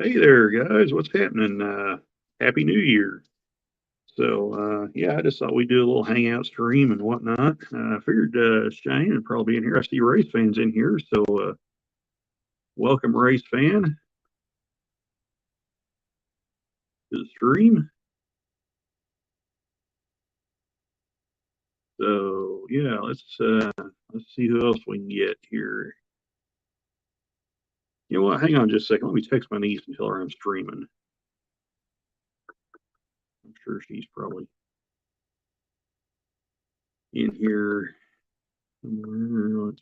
Hey there, guys. What's happening? Happy New Year. So, yeah, I just thought we'd do a little hangout stream and whatnot. I figured Cheyenne would probably be in here. I see Race fans in here. So, welcome, Race fan, to the stream. So, yeah, let's see who else we can get here. You know what? Hang on just a second. Let me text my niece and tell her I'm streaming. I'm sure she's probably in here somewhere. Let's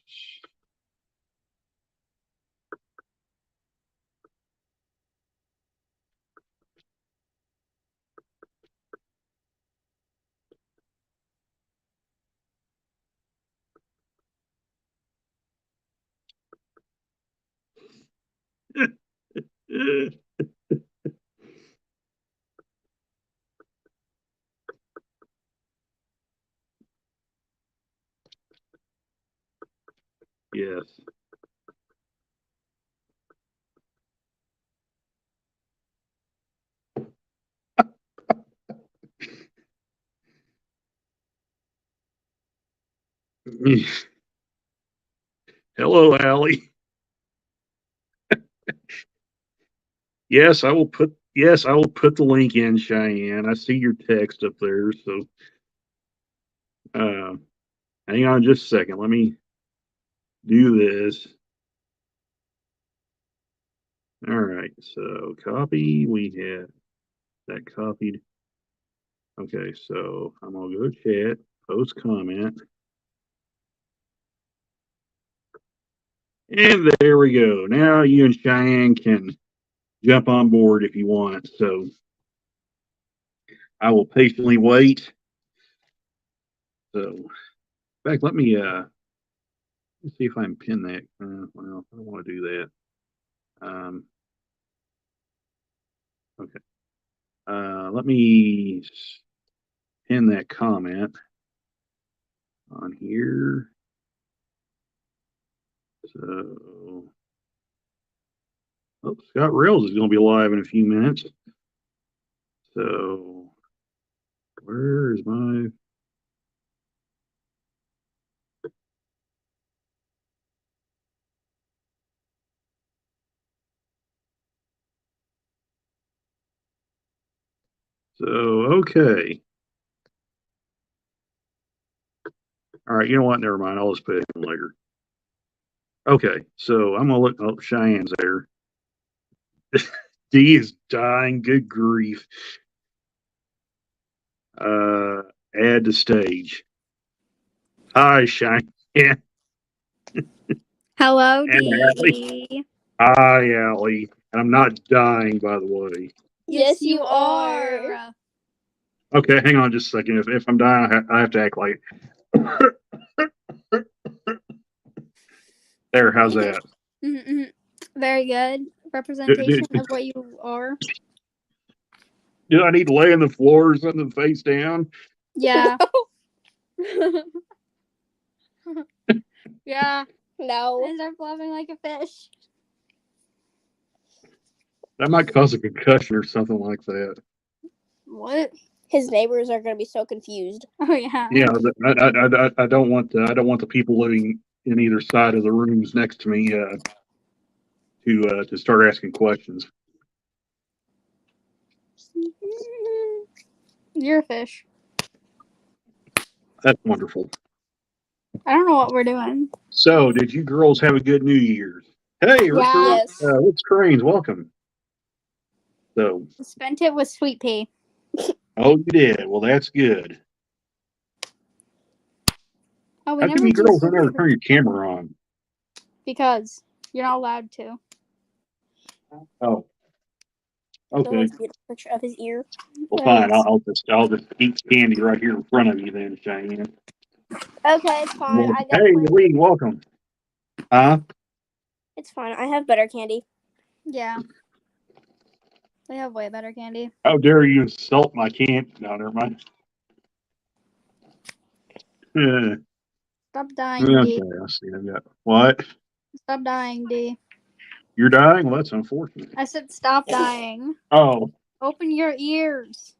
yes. Hello, Allie. Yes, I will put the link in, Cheyenne. I see your text up there. So uh hang on just a second. Let me do this. All right. So copy, we have that copied. Okay, so I'm gonna go chat, post comment, and there we go. Now you and Cheyenne can jump on board if you want. So I will patiently wait. So in fact, let's see if I can pin that. Well, I don't want to do that. Okay. Let me pin that comment on here. So, oh, Scott Rails is going to be live in a few minutes. So, where is my? So, okay. All right. You know what? Never mind. I'll just put it in later. Okay. So I'm gonna look. Oh, Cheyenne's there. D is dying. Good grief. Uh, add to stage. Hi, Cheyenne. Hello, And Dee. Hi, Allie. And I'm not dying, by the way. Yes, you are. Okay, hang on just a second. If I'm dying, I have to act like. There, how's that? Very good representation of what you are. Do I need to lay on the floor or something face down? Yeah. Yeah. No. And start flopping like a fish. That might cause a concussion or something like that. What? His neighbors are going to be so confused. Oh yeah. Yeah, I don't want the people living in either side of the rooms next to me to start asking questions. You're a fish. That's wonderful. I don't know what we're doing. So, did you girls have a good New Year's? Hey, Yeah. Yes. What's Cranes? Welcome. So, Spent it with Sweet Pea. oh, you did. Well, that's good. Oh, we How never come you did girls don't Sweet ever Pea. turn your camera on? Because you're not allowed to. Oh, Look okay. at beautiful picture of his ear. Well, fine. I'll just eat candy right here in front of you then, Cheyenne. Okay, it's fine. Well, I got hey, plenty. Lee, welcome. Huh? It's fine. I have better candy. Yeah. They have way better candy. How dare you insult my candy? No, never mind. Stop dying, Okay, D. I see. I've got what? Stop dying, D. You're dying? Well, that's unfortunate. I said stop dying. Oh. Open your ears.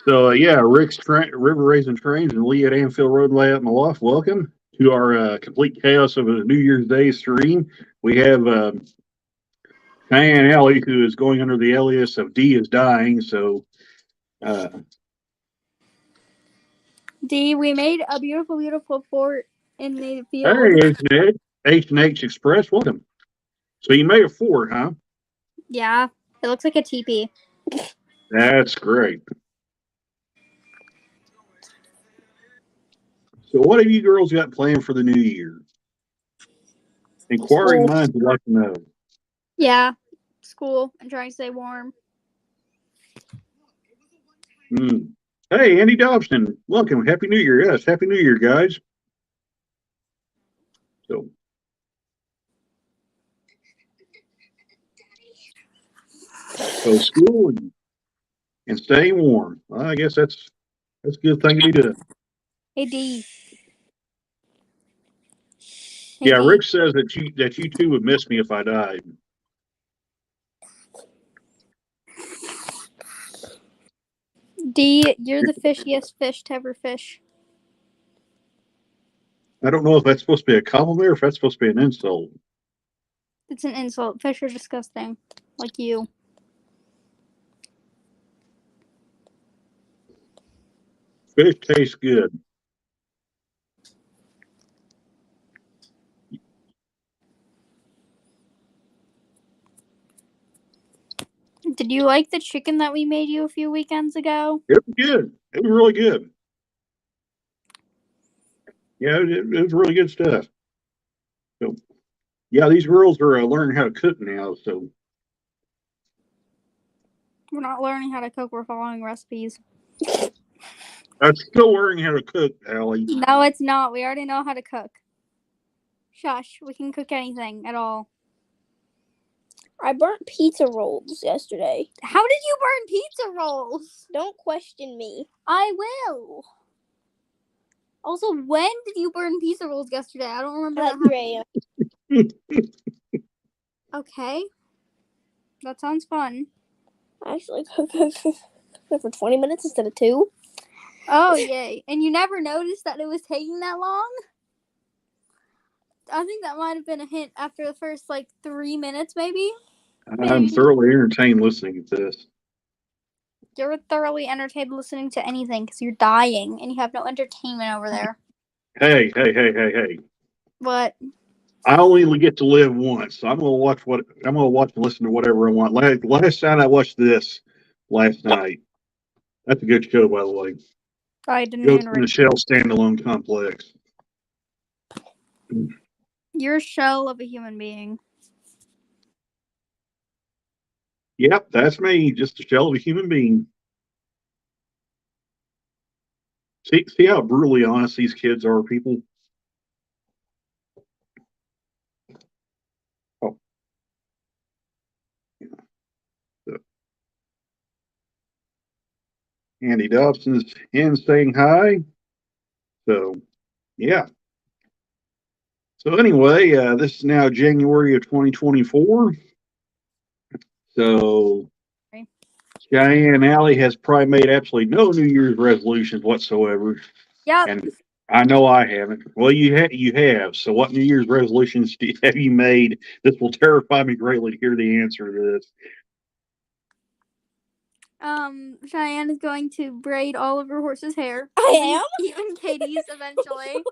So, yeah, Rick's River Raisin Trains and Lee at Anfield Road Layout in the Loft. Welcome to our complete chaos of a New Year's Day stream. We have Diane Alley, who is going under the alias of D is dying. So, D, we made a beautiful, beautiful fort in the field. hey, H&H Express, welcome. So, you made a fort, huh? Yeah, it looks like a teepee. That's great. So, what have you girls got planned for the new year? Inquiring minds would like to know. Yeah, school and trying to stay warm. Hey, Andy Dobson, welcome. Happy New Year. Yes, Happy New Year, guys. So school and staying warm. Well, I guess that's a good thing to be doing. Hey, D. Hey, Yeah, D. Rick says that you two would miss me if I died. D, you're the fishiest fish to ever fish. I don't know if that's supposed to be a compliment or if that's supposed to be an insult. It's an insult. Fish are disgusting. Like you. Fish tastes good. Did you like the chicken that we made you a few weekends ago? It was good. It was really good. Yeah, it was really good stuff. So, yeah, these girls are learning how to cook now. So We're not learning how to cook. We're following recipes. I'm still learning how to cook, Allie. No, it's not. We already know how to cook. Shush. We can cook anything at all. I burnt pizza rolls yesterday. How did you burn pizza rolls? Don't question me. I will. Also, when did you burn pizza rolls yesterday? I don't remember At that. 3 a.m. Okay. That sounds fun. I actually cooked for 20 minutes instead of 2. Oh, yay. And you never noticed that it was taking that long? I think that might have been a hint after the first, 3 minutes, maybe? I'm thoroughly entertained listening to this. You're thoroughly entertained listening to anything because you're dying and you have no entertainment over there. Hey. What? I only get to live once, so I'm gonna watch and listen to whatever I want. Last time I watched this last night. That's a good show, by the way. I didn't Ghost even in read. the Shell Standalone Complex. You're a shell of a human being. Yep, that's me, just a shell of a human being. See how brutally honest these kids are, people. Oh. So, Andy Dobson's in saying hi. So, yeah. So anyway, this is now January of 2024. So Cheyenne Alley has probably made absolutely no New Year's resolutions whatsoever. Yep. And I know I haven't. Well, you have. So what New Year's resolutions have you made? This will terrify me greatly to hear the answer to this. Cheyenne is going to braid all of her horse's hair. I am? Even Katie's eventually.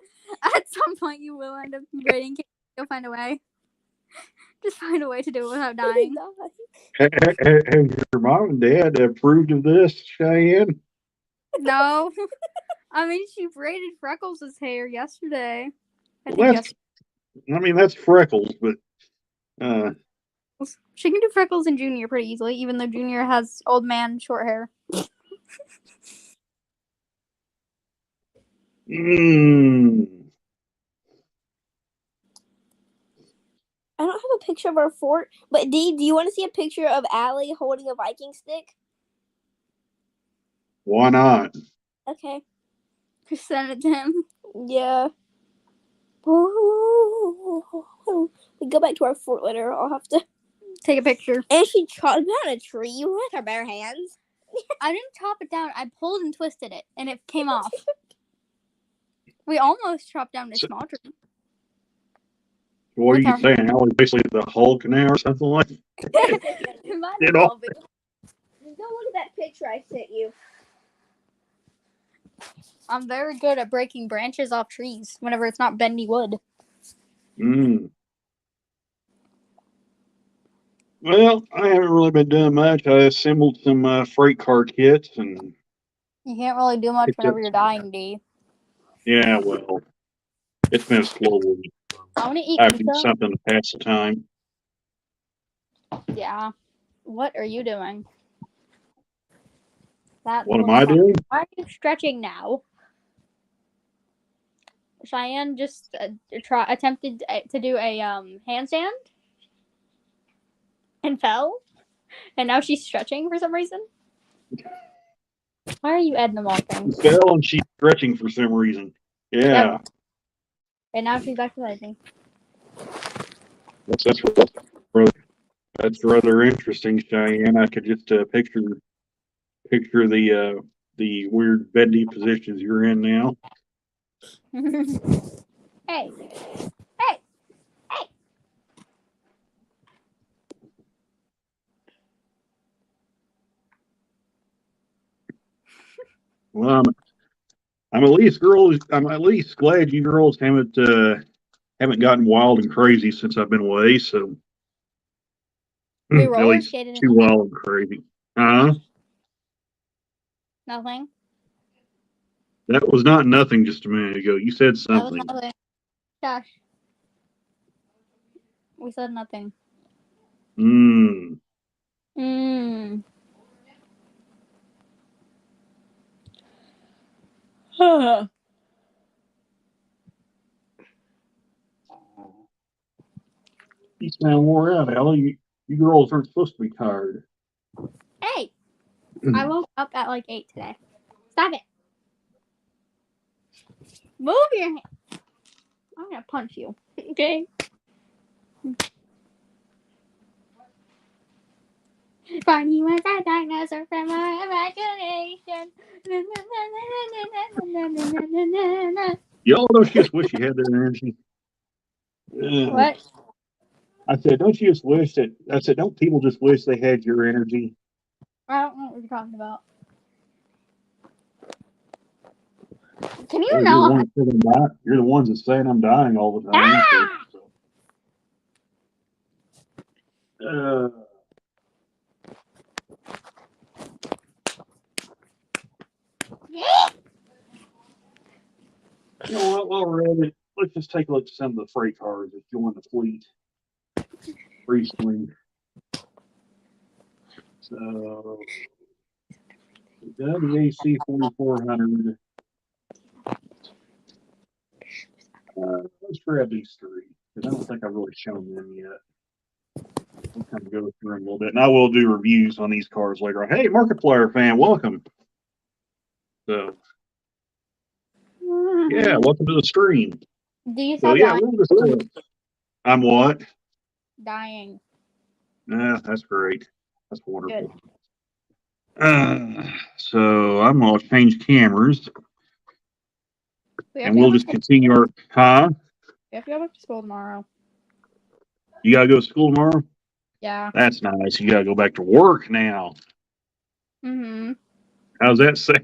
At some point you will end up braiding Katie. You'll find a way. Just find a way to do it without dying. Have your mom and dad approved of this, Cheyenne? No. I mean, she braided Freckles' hair yesterday. That's Freckles, but she can do Freckles and Junior pretty easily, even though Junior has old man short hair. I don't have a picture of our fort, but Dee, do you want to see a picture of Allie holding a Viking stick? Why not? Okay. Just send it to him. Yeah. Oh, we go back to our fort later. I'll have to take a picture. And she chopped down a tree with her bare hands. I didn't chop it down. I pulled and twisted it, and it came off. We almost chopped down a small tree. What are you saying? I was basically the Hulk now or something like that? It might as well be. Go look at that picture I sent you. I'm very good at breaking branches off trees whenever it's not bendy wood. Well, I haven't really been doing much. I assembled some freight car kits and. You can't really do much whenever you're dying, D. Yeah, well, it's been a slow week. I want to eat Having pizza. something to pass the time. Yeah. What are you doing? What am I doing? Why are you stretching now? Cheyenne just attempted to do a handstand and fell, and now she's stretching for some reason. Why are you adding them all things? She fell and she's stretching for some reason. Yeah. Yep. And now she's exercising. That's rather interesting, Cheyenne. I could just picture the weird bendy positions you're in now. Hey. Well, I'm at least glad you girls haven't gotten wild and crazy since I've been away. So We at roller least skated in too the wild and crazy. Nothing. That was not nothing just a minute ago. You said That was something. nothing. Gosh. We said nothing. Mmm. You sound wore out, Ellie. You girls aren't supposed to be tired. Hey. I woke up at like 8 today. Stop it. Move your hand. I'm gonna punch you. Okay. Barney was a dinosaur from our imagination. Y'all don't you just wish you had their energy? What? I said, don't you just wish that? I said, don't people just wish they had your energy? I don't know what you're talking about. Can you Well, not? you're the ones that saying I'm dying all the time. Ah! You know what? While we're at it, let's just take a look at some of the freight cars that joined the fleet recently. So, the WAC 4400. Let's grab these three because I don't think I've really shown them yet. We'll kind of go through them a little bit, and I will do reviews on these cars later on. Hey, Markiplier fan, welcome. So, yeah, welcome to the stream. Do you So, yeah, we'll just. I'm what? Dying. That's great. That's wonderful. So I'm gonna change cameras, and we'll just continue our. Huh? We have to go back to school tomorrow. You gotta go to school tomorrow? Yeah. That's nice. You gotta go back to work now. How's that say?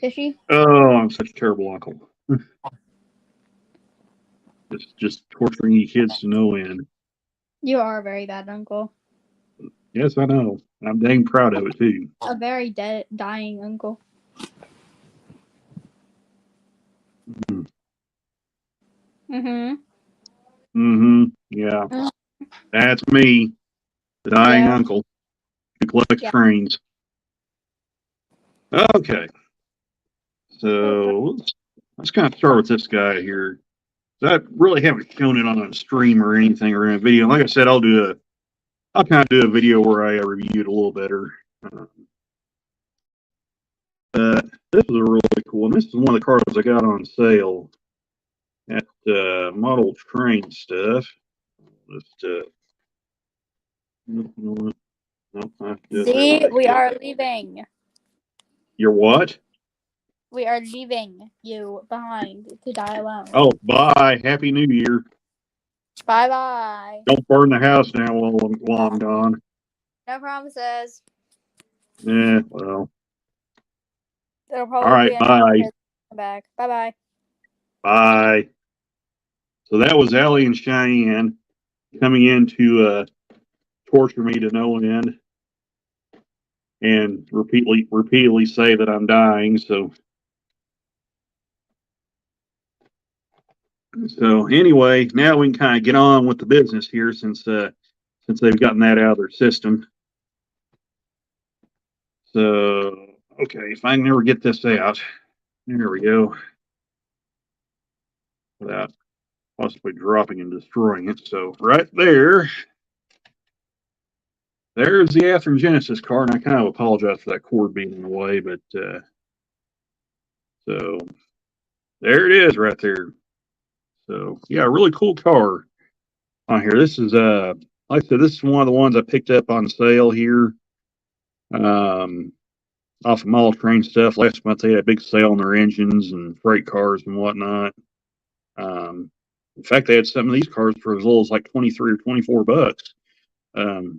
Fishy? Oh, I'm such a terrible uncle. just torturing you kids to no end. You are a very bad uncle. Yes, I know. I'm dang proud of it too. A very dying uncle. Yeah. That's me, the dying uncle who collects trains. Okay. So let's kind of start with this guy here. I really haven't shown it on a stream or anything or in a video. Like I said, I'll kind of do a video where I review it a little better. this is a really cool one. This is one of the cars I got on sale at Model Train stuff. Just no, Z, we are leaving. You're what? We are leaving you behind to die alone. Oh, bye. Happy New Year. Bye bye. Don't burn the house down while I'm gone. No promises. Yeah, well. It'll probably All right, be bye. back. Bye bye. Bye. So that was Allie and Cheyenne coming in to torture me to no end and repeatedly say that I'm dying. So anyway, now we can kind of get on with the business here since they've gotten that out of their system. So okay, if I can never get this out, there we go, without possibly dropping and destroying it. So right there. There's the Athearn Genesis car, and I kind of apologize for that cord being in the way, but so there it is right there. So yeah, really cool car on here. This is like I said, this is one of the ones I picked up on sale here. Off of Model Train stuff. Last month they had a big sale on their engines and freight cars and whatnot. In fact, they had some of these cars for as little as like 23 or 24 bucks,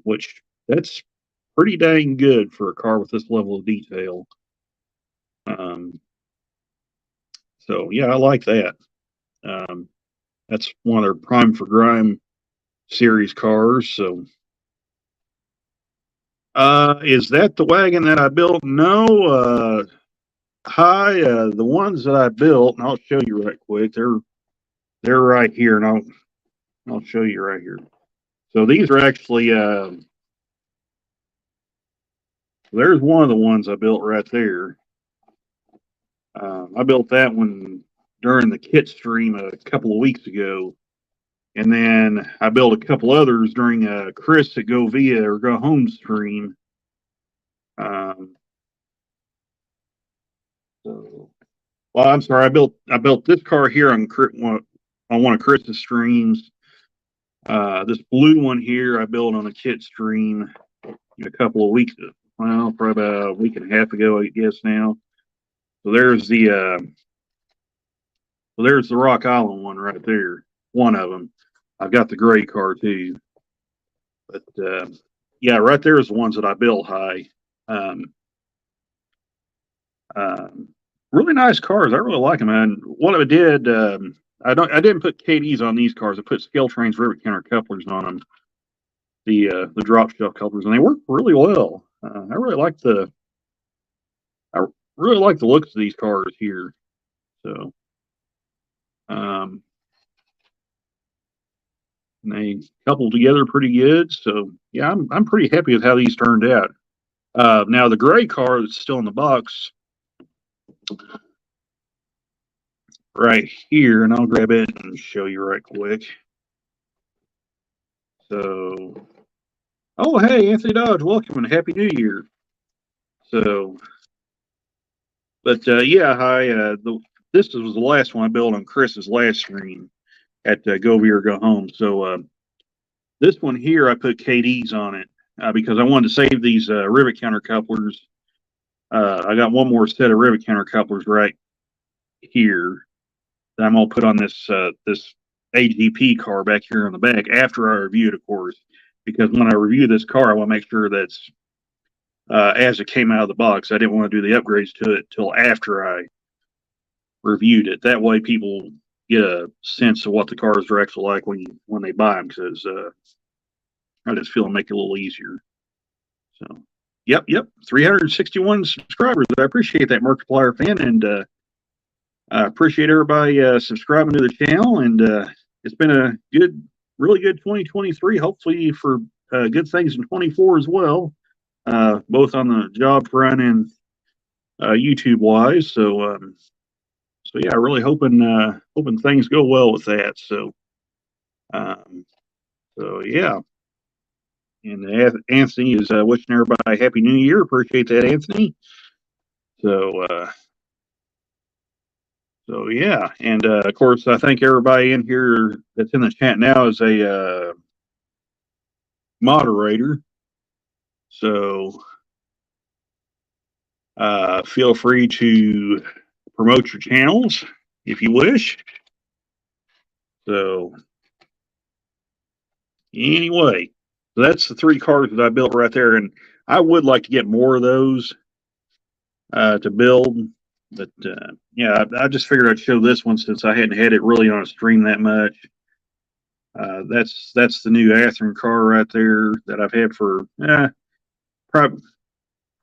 which that's pretty dang good for a car with this level of detail. So yeah, I like that. That's one of their Prime for Grime series cars. So, is that the wagon that I built? No. Hi, the ones that I built, and I'll show you right quick. They're right here, and I'll show you right here. So these are actually there's one of the ones I built right there. I built that one during the kit stream a couple of weeks ago. And then I built a couple others during Chris at Go Via or Go Home stream. So, well, I'm sorry. I built this car here on one of Chris's streams. This blue one here I built on a kit stream a couple of weeks ago. Well, probably about a week and a half ago, I guess now. So there's the Rock Island one right there. One of them. I've got the gray car too. But yeah, right there is the ones that I built high. Really nice cars. I really like them. And what I did, I didn't put KDs on these cars. I put Scale Trains rivet counter couplers on them. The drop shelf couplers, and they work really well. I really like the looks of these cars here. So, and they couple together pretty good. So yeah, I'm pretty happy with how these turned out. Now the gray car that's still in the box right here, and I'll grab it and show you right quick. So, oh hey, Anthony Dodge, welcome and Happy New Year. So, but yeah, hi. This was the last one I built on Chris's last stream at Go Via or Go Home. So this one here, I put KDs on it because I wanted to save these rivet counter couplers. I got one more set of rivet counter couplers right here that I'm gonna put on this this AGP car back here on the back after I review it, of course, because when I review this car, I want to make sure that's as it came out of the box. I didn't want to do the upgrades to it till after I reviewed it. That way, people get a sense of what the cars are actually like when they buy them. Because I just feel it make it a little easier. So, yep, 361 subscribers. I appreciate that, Markiplier fan, and I appreciate everybody subscribing to the channel. And it's been a really good 2023. Hopefully, for good things in 24 as well, both on the job front and YouTube wise. So yeah, really hoping things go well with that. So yeah. And Anthony is wishing everybody a Happy New Year. Appreciate that, Anthony. So, so yeah, and of course, I think everybody in here that's in the chat now is a moderator. So, feel free to promote your channels if you wish. So, anyway, that's the 3 cars that I built right there, and I would like to get more of those to build. But yeah, I just figured I'd show this one since I hadn't had it really on a stream that much. That's the new Athearn car right there that I've had for probably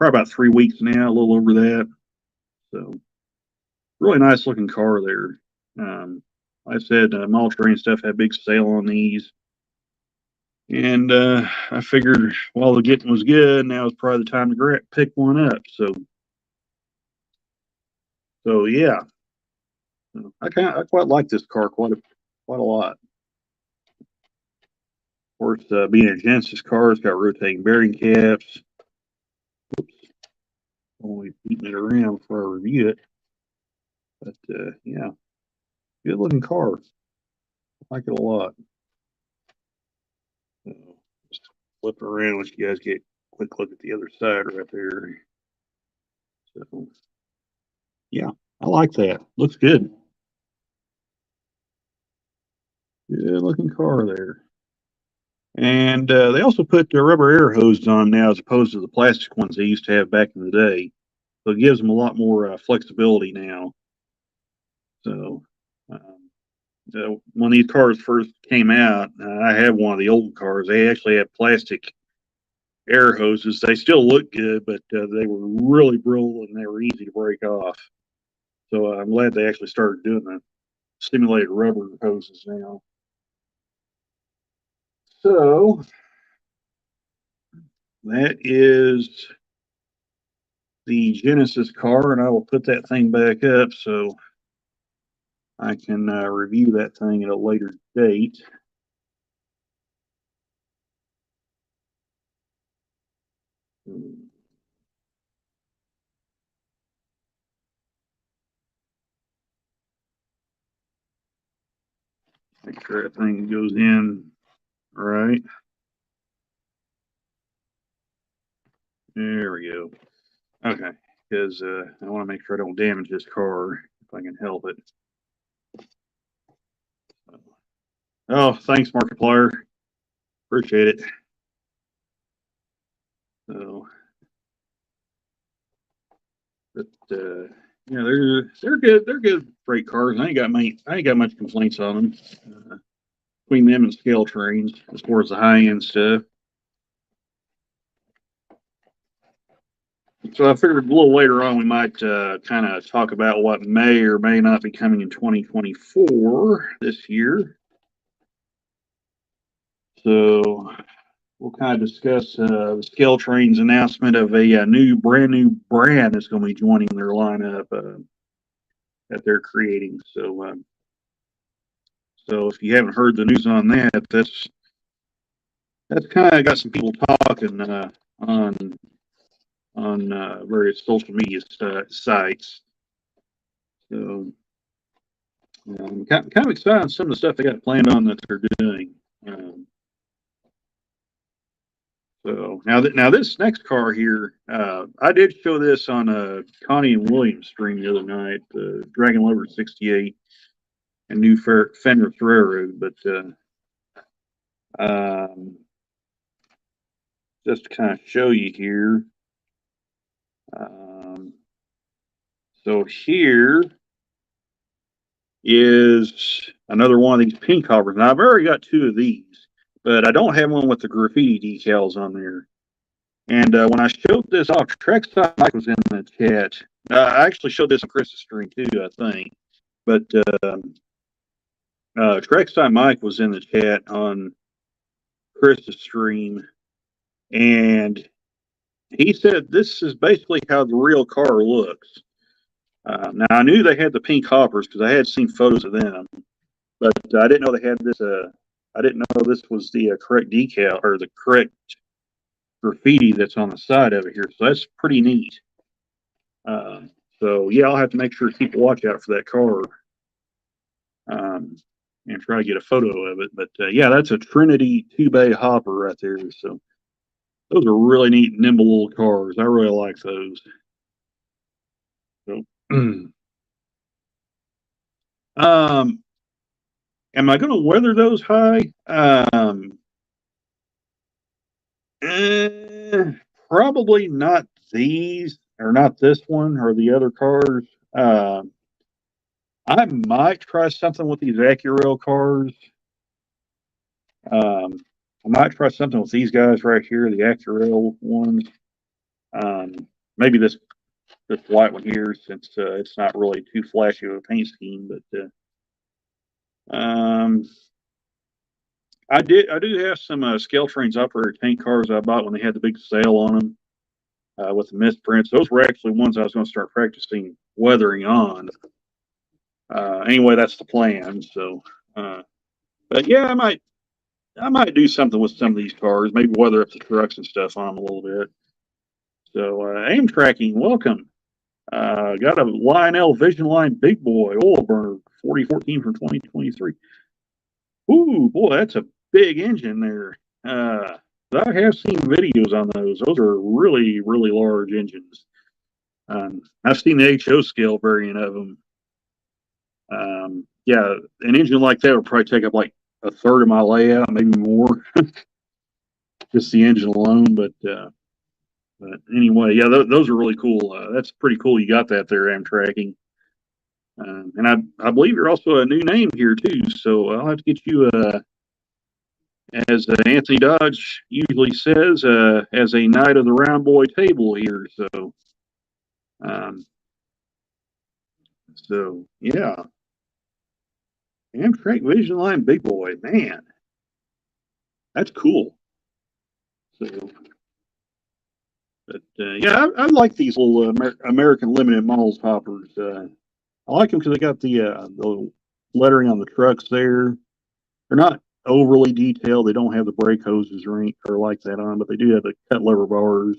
about 3 weeks now, a little over that. So really nice looking car there. Like I said, Mall Train stuff had a big sale on these. And I figured while the getting was good, now is probably the time to pick one up. So yeah, I quite like this car quite a lot. Of course, being a Genesis car, it's got rotating bearing caps. Oops, only beating it around before I review it. But yeah, good looking car. I like it a lot. So just flip it around, let you guys get a quick look at the other side right there. So yeah, I like that. Looks good. Good looking car there. And they also put the rubber air hoses on now as opposed to the plastic ones they used to have back in the day. So it gives them a lot more flexibility now. So when these cars first came out, I had one of the old cars. They actually had plastic air hoses. They still look good, but they were really brittle and they were easy to break off. So I'm glad they actually started doing the simulated rubber hoses now. So that is the Genesis car, and I will put that thing back up so I can review that thing at a later date. Make sure that thing goes in right. There we go. Okay, because I want to make sure I don't damage this car if I can help it. Oh, thanks, Markiplier. Appreciate it. So, but yeah, they're good. They're good freight cars. I ain't got much complaints on them. Between them and scale trains, as far as the high end stuff. So I figured a little later on we might kind of talk about what may or may not be coming in 2024 this year. So we'll kind of discuss the Scale Train's announcement of a brand new brand that's going to be joining their lineup that they're creating. So if you haven't heard the news on that, that's kind of got some people talking on various social media sites. So kind of excited on some of the stuff they got planned on that they're doing. So now this next car here, I did show this on a Connie and Williams stream the other night, the Dragon Lover 68 and new Fenris Railroad, but just to kind of show you here. So here is another one of these pink hoppers. Now I've already got 2 of these, but I don't have one with the graffiti decals on there. And when I showed this off, Trackside Mike was in the chat. I actually showed this on Chris's stream too, I think. But Trackside Mike was in the chat on Chris's stream, and he said this is basically how the real car looks. Now I knew they had the pink hoppers because I had seen photos of them, but I didn't know they had this. I didn't know this was the correct decal or the correct graffiti that's on the side of it here. So that's pretty neat. So yeah, I'll have to make sure to keep a watch out for that car, um, and try to get a photo of it. But yeah, that's a Trinity 2-bay hopper right there. So those are really neat, nimble little cars. I really like those. So, um, am I going to weather those high? Eh, Probably not these, or not this one, or the other cars. I might try something with these AccuRail cars. Um, I might try something with these guys right here, the AccuRail ones. Maybe this white one here, since it's not really too flashy of a paint scheme. But I do have some scale trains operated tank cars I bought when they had the big sale on them, with the misprints. Those were actually ones I was going to start practicing weathering on. Anyway, that's the plan. So, but yeah, I might do something with some of these cars. Maybe weather up the trucks and stuff on them a little bit. So, aim tracking, welcome. Got a Lionel Vision Line Big Boy oil burner 4014 from 2023. Ooh, boy, that's a big engine there. I have seen videos on those. Those are really, really large engines. I've seen the HO scale variant of them. Yeah, an engine like that would probably take up like a third of my layout, maybe more, just the engine alone. But anyway, yeah, those are really cool. That's pretty cool. You got that there, am tracking. And I believe you're also a new name here too. So I'll have to get you, as Anthony Dodge usually says, as a knight of the round boy table here. Um, so yeah, Amtrak Vision Line Big Boy, man, that's cool. So, but yeah, I like these little American limited models hoppers. I like them because they got the lettering on the trucks there. They're not overly detailed. They don't have the brake hoses or like that on, but they do have the cut lever bars.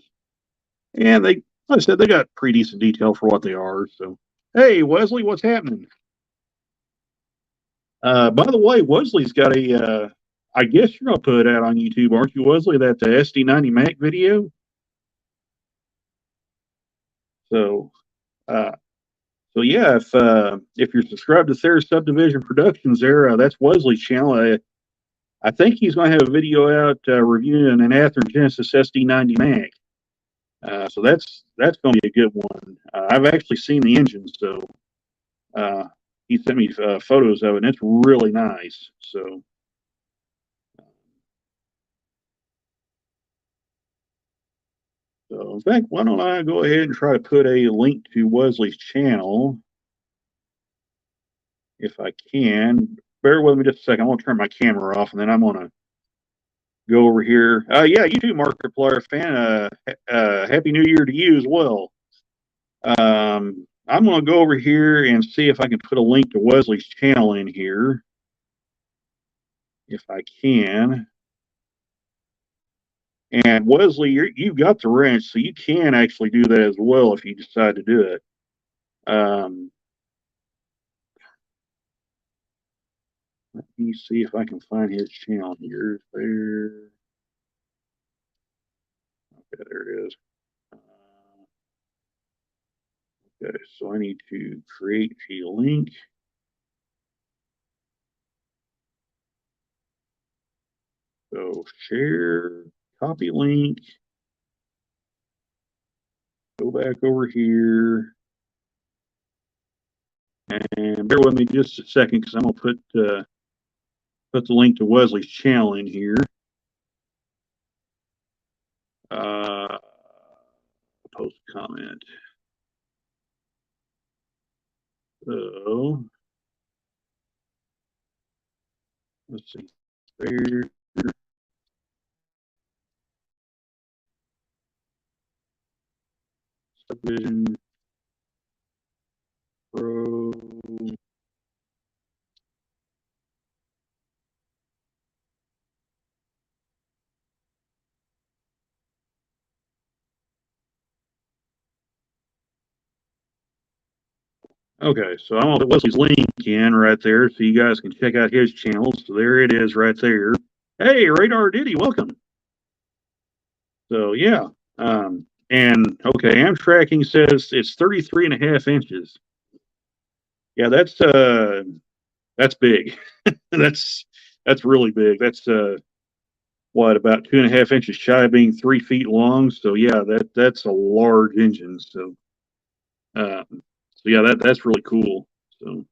And they, like I said, they got pretty decent detail for what they are. So, hey, Wesley, what's happening? By the way, Wesley's got I guess you're going to put it out on YouTube, aren't you, Wesley? That the SD90 Mac video. So, uh, so yeah, if you're subscribed to Sarah Subdivision Productions, there, that's Wesley's channel. I think he's going to have a video out reviewing an Athearn Genesis SD90 Mac. So that's going to be a good one. I've actually seen the engine, so uh, he sent me photos of it, and it's really nice. So in fact, why don't I go ahead and try to put a link to Wesley's channel if I can. Bear with me just a second. I'm going to turn my camera off, and then I'm going to go over here. Yeah, you too, Markiplier fan. Happy New Year to you as well. I'm going to go over here and see if I can put a link to Wesley's channel in here. If I can. And Wesley, you've got the wrench, so you can actually do that as well if you decide to do it. Let me see if I can find his channel here. There. Okay, there it is. Okay, so I need to create a link. So share, copy link, go back over here, and bear with me just a second because I'm gonna put the link to Wesley's channel in here. Uh, Post comment. So let's see. There. Subdivision Pro. Okay, so I'm gonna put Wesley's link in right there so you guys can check out his channel. So there it is right there. Hey, Radar Diddy, welcome. So yeah, and okay, Amtracking says it's 33.5 inches. Yeah, that's big. that's that's really big. That's what, about 2.5 inches shy of being 3 feet long. So yeah, that's a large engine. So yeah, that's really cool. So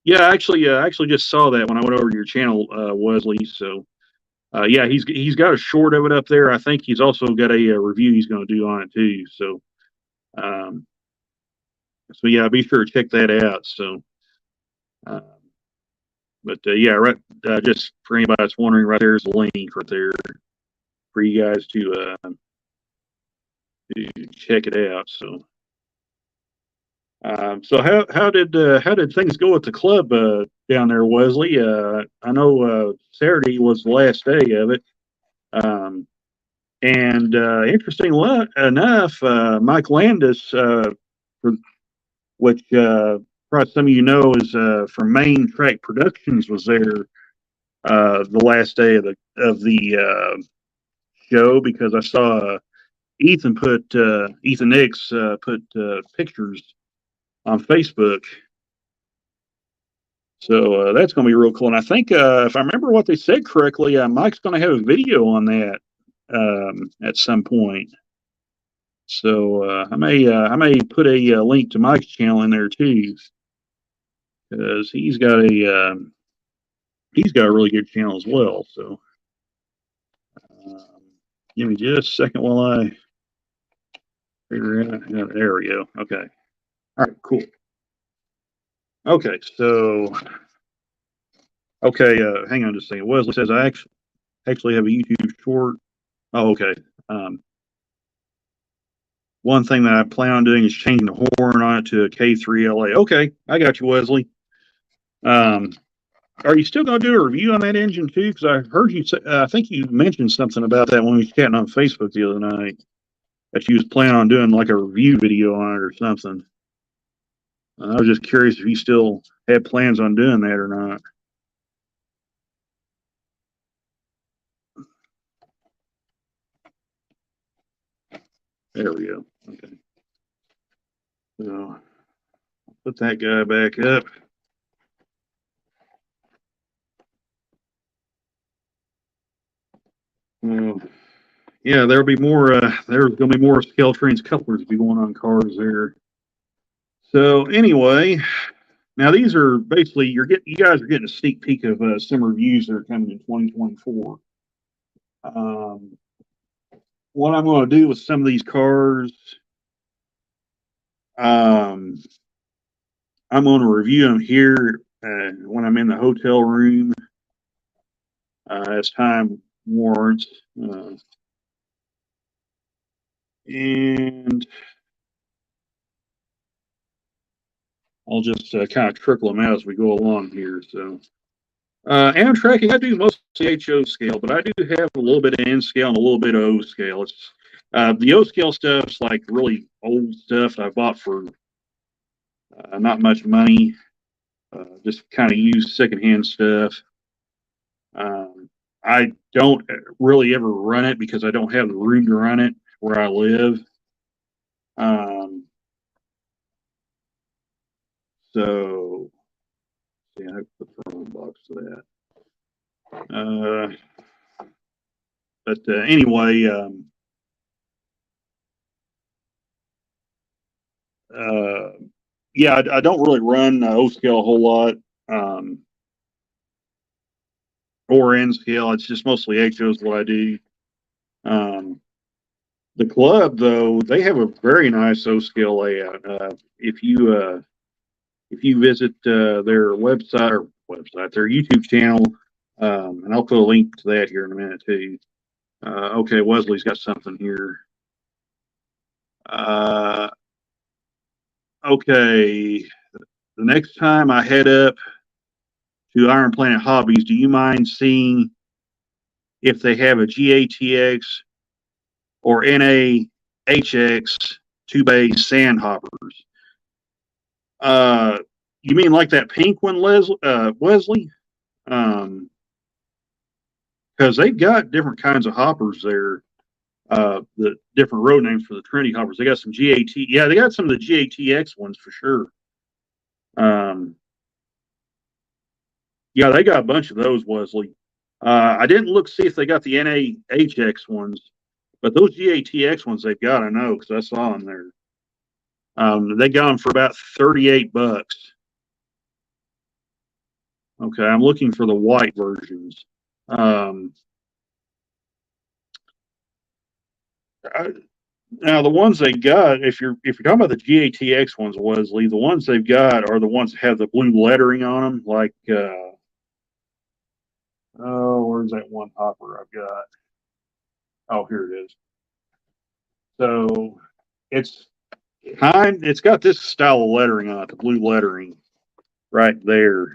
yeah, I actually just saw that when I went over to your channel, Wesley. So yeah, he's got a short of it up there. I think he's also got a review he's going to do on it too. Um, so yeah, be sure to check that out. Uh, but yeah, right. Just for anybody that's wondering, right there's a link right there for you guys to check it out. So how did things go at the club down there, Wesley? I know Saturday was the last day of it. Um, And interesting enough, Mike Landis, for, which probably some of you know is from Main Track Productions, was there the last day of the show, because I saw Ethan Nix put pictures on Facebook. So that's going to be real cool. And I think if I remember what they said correctly, Mike's going to have a video on that at some point. So I may put a link to Mike's channel in there too, because he's got a really good channel as well. So um, give me just a second while I figure out. There we go. Okay. All right. Cool. Okay. So okay. Hang on just a second. Wesley says I actually have a YouTube short. Oh, okay. Um, One thing that I plan on doing is changing the horn on it to a K3LA. Okay, I got you, Wesley. Um, Are you still going to do a review on that engine too? Because I heard you say, I think you mentioned something about that when we was chatting on Facebook the other night, that you was planning on doing like a review video on it or something. I was just curious if you still had plans on doing that or not. There we go. Okay. So put that guy back up. Well, yeah, there'll be more. There's going to be more scale trains couplers be going on cars there. So anyway, now these are basically you guys are getting a sneak peek of some reviews that are coming in 2024. Um, what I'm going to do with some of these cars, um, I'm going to review them here when I'm in the hotel room as time warrants. And I'll just kind of trickle them out as we go along here. So, Amtracking, I do mostly HO scale, but I do have a little bit of N scale and a little bit of O scale. It's the O scale stuff's like really old stuff I bought for not much money. Just kind of use secondhand stuff. I don't really ever run it because I don't have the room to run it where I live. Um, so, yeah, I put the wrong box to that. But anyway, uh, yeah, I don't really run O scale a whole lot. Um, or N scale. It's just mostly HO is what I do. Um, the club, though, they have a very nice O scale layout. If you visit their their YouTube channel, and I'll put a link to that here in a minute too. Okay, Wesley's got something here. Uh, okay, the next time I head up to Iron Planet Hobbies, do you mind seeing if they have a GATX or NAHX 2-bay sand hoppers? You mean like that pink one, Wesley? Because they've got different kinds of hoppers there. The different road names for the Trinity hoppers. They got some GAT. Yeah, they got some of the GATX ones for sure. Yeah, they got a bunch of those, Wesley. I didn't look see if they got the NAHX ones, but those GATX ones they've got, I know because I saw them there. They got them for about $38. Okay, I'm looking for the white versions. Now the ones they got, if you're talking about the GATX ones, Wesley, the ones they've got are the ones that have the blue lettering on them. Like, oh, where's that one hopper I've got? Oh, here it is. So it's it's got this style of lettering on it, the blue lettering right there.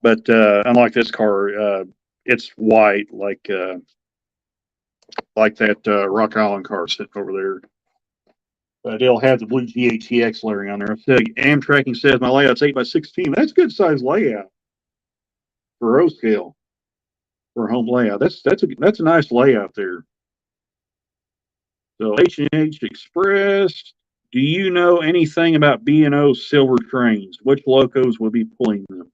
But unlike this car, it's white, like that Rock Island car sitting over there. But it'll have the blue GATX lettering on there. So Amtracking says my layout's 8x16. That's a good size layout for row scale for a home layout. That's a nice layout there. So H&H Express. Do you know anything about B&O silver trains? Which locos will be pulling them?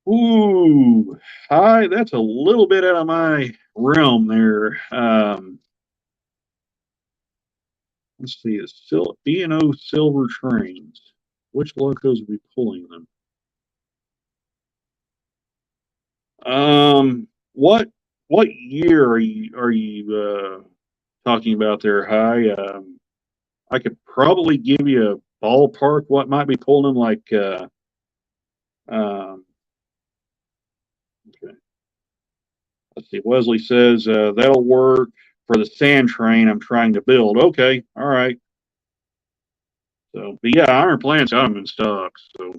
Ooh, hi. That's a little bit out of my realm there. Let's see. It's still B&O silver trains. Which locos will be pulling them? What year are you talking about there? Hi. I could probably give you a ballpark what might be pulling them. Like, um, okay. Let's see. Wesley says that'll work for the sand train I'm trying to build. Okay, all right. So, but yeah, Iron Plant's got them in stock. So,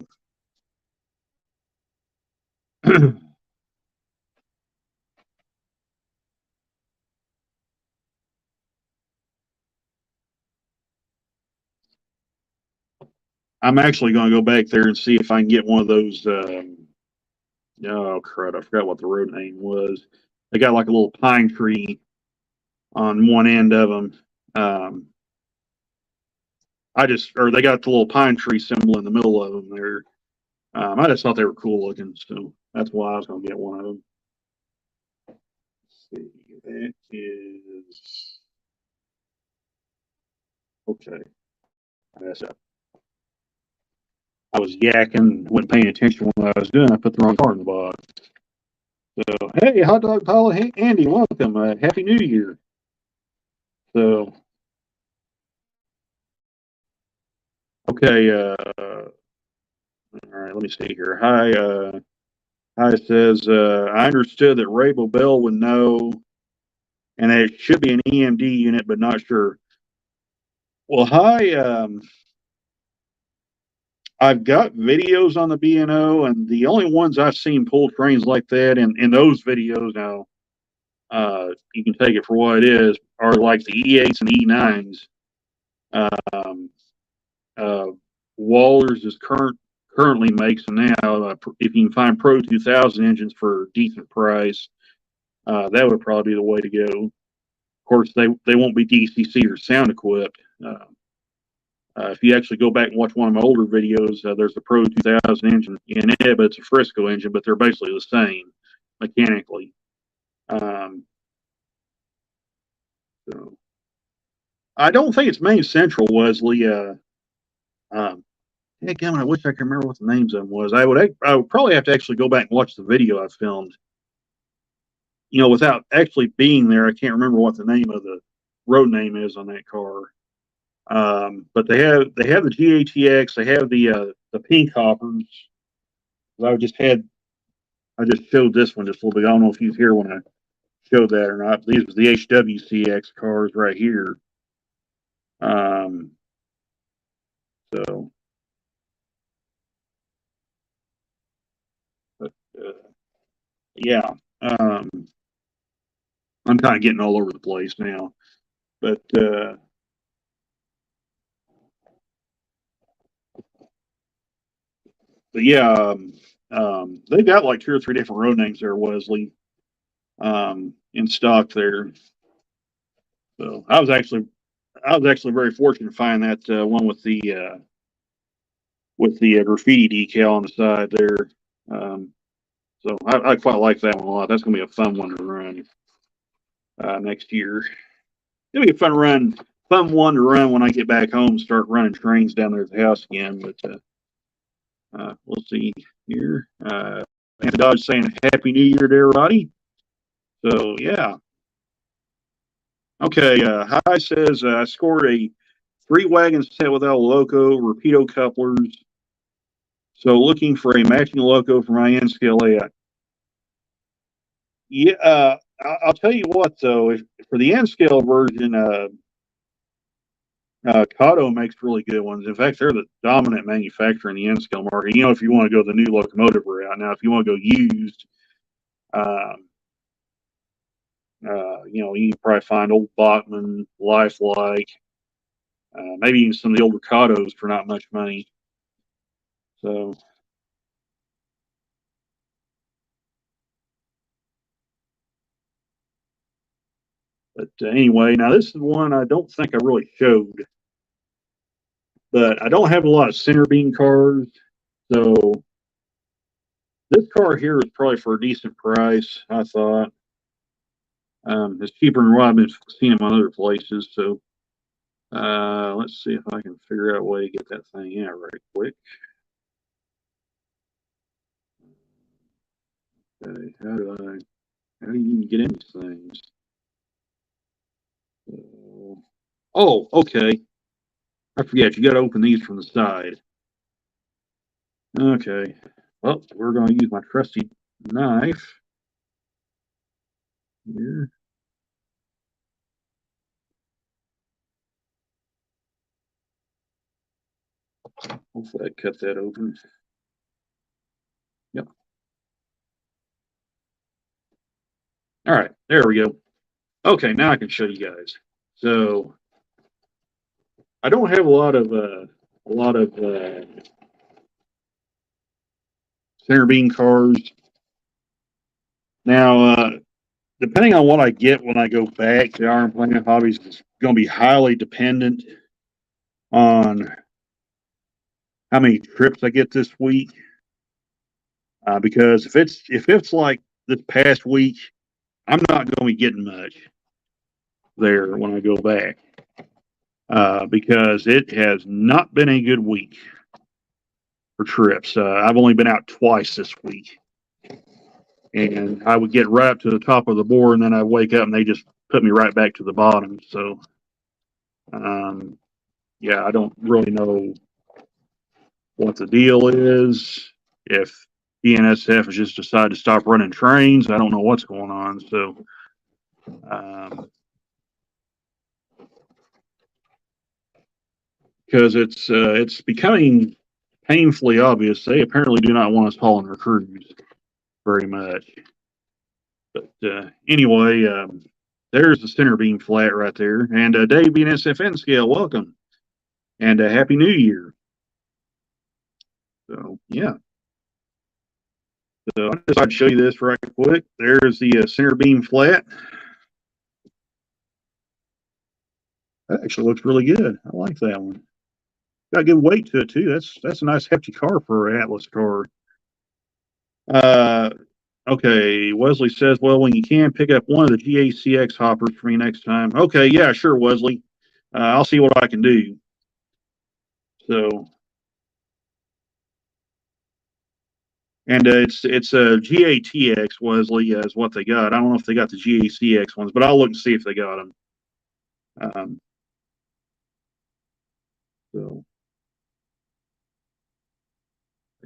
I'm actually going to go back there and see if I can get one of those. Oh crud! I forgot what the road name was. They got like a little pine tree on one end of them. Um, or they got the little pine tree symbol in the middle of them there. I just thought they were cool looking, so that's why I was going to get one of them. Let's see, that is okay. That's up. I was yakking, wasn't paying attention to what I was doing. I put the wrong car in the box. So, hey, Hot Dog Paula, hey, Andy, welcome. Happy New Year. So, okay. All right, let me see here. Hi says, I understood that Rabel Bell would know, and it should be an EMD unit, but not sure. Well, hi. I've got videos on the B&O, and the only ones I've seen pull trains like that in those videos now, you can take it for what it is, are like the E8s and E9s. Um, uh, Waller's is currently makes them now. If you can find Pro 2000 engines for a decent price, that would probably be the way to go. Of course, they won't be DCC or sound equipped. If you actually go back and watch one of my older videos, there's a Pro 2000 engine in it, but it's a Frisco engine, but they're basically the same mechanically. So I don't think it's Main Central, Wesley. Again, I wish I could remember what the names of them was. I would probably have to actually go back and watch the video I filmed. You know, without actually being there, I can't remember what the name of the road name is on that car. But they have the GATX, they have the pink hoppers. I just showed this one just a little bit. I don't know if you hear when I showed that or not. These was the HWCX cars right here. Um, so, but yeah, I'm kind of getting all over the place now. But but yeah, they've got like 2 or 3 different road names there, Wesley, in stock there. So I was actually very fortunate to find that one with the graffiti decal on the side there. So I quite like that one a lot. That's gonna be a fun one to run next year. It'll be a fun one to run when I get back home and start running trains down there at the house again. But we'll see here. And Dodge saying Happy New Year to everybody. So yeah. Okay. Hi says I scored a 3-wagon set without a loco, Rapido couplers. So looking for a matching loco for my N scale layout. Yeah. I'll tell you what though, if for the N scale version, Kato makes really good ones. In fact, they're the dominant manufacturer in the N scale market. If you want to go the new locomotive route. Now, if you want to go used, um, you can probably find old Bachman, Lifelike, maybe even some of the older Katos for not much money. So, but anyway, now this is one I don't think I really showed, but I don't have a lot of center beam cars, so this car here is probably for a decent price, I thought. It's cheaper than what I've been seeing them on other places. So let's see if I can figure out a way to get that thing out right quick. Okay, how do you even get in these things? Oh, okay. I forget. You got to open these from the side. Okay. Well, we're going to use my trusty knife here. Hopefully, I cut that open. Yep. All right, there we go. Okay, now I can show you guys. So I don't have a lot of center beam cars. Now, depending on what I get when I go back to Iron Planet Hobbies, is going to be highly dependent on how many trips I get this week. Because if it's like this past week, I'm not going to be getting much there when I go back. Because it has not been a good week for trips. I've only been out twice this week. And I would get right up to the top of the board, and then I wake up and they just put me right back to the bottom. So, yeah, I don't really know what the deal is. If BNSF has just decided to stop running trains, I don't know what's going on. So, because it's becoming painfully obvious they apparently do not want us hauling their crews very much. But anyway, there's the center beam flat right there. And Dave BNSFN scale, welcome. And Happy New Year. So, yeah. So I decided to show you this right quick. There's the center beam flat. That actually looks really good. I like that one. Got good weight to it too. That's a nice hefty car for an Atlas car. Okay, Wesley says, well, when you can, pick up one of the GACX hoppers for me next time. Okay, yeah, sure, Wesley. I'll see what I can do. So, and it's a GATX, Wesley, is what they got. I don't know if they got the GACX ones, but I'll look and see if they got them. So,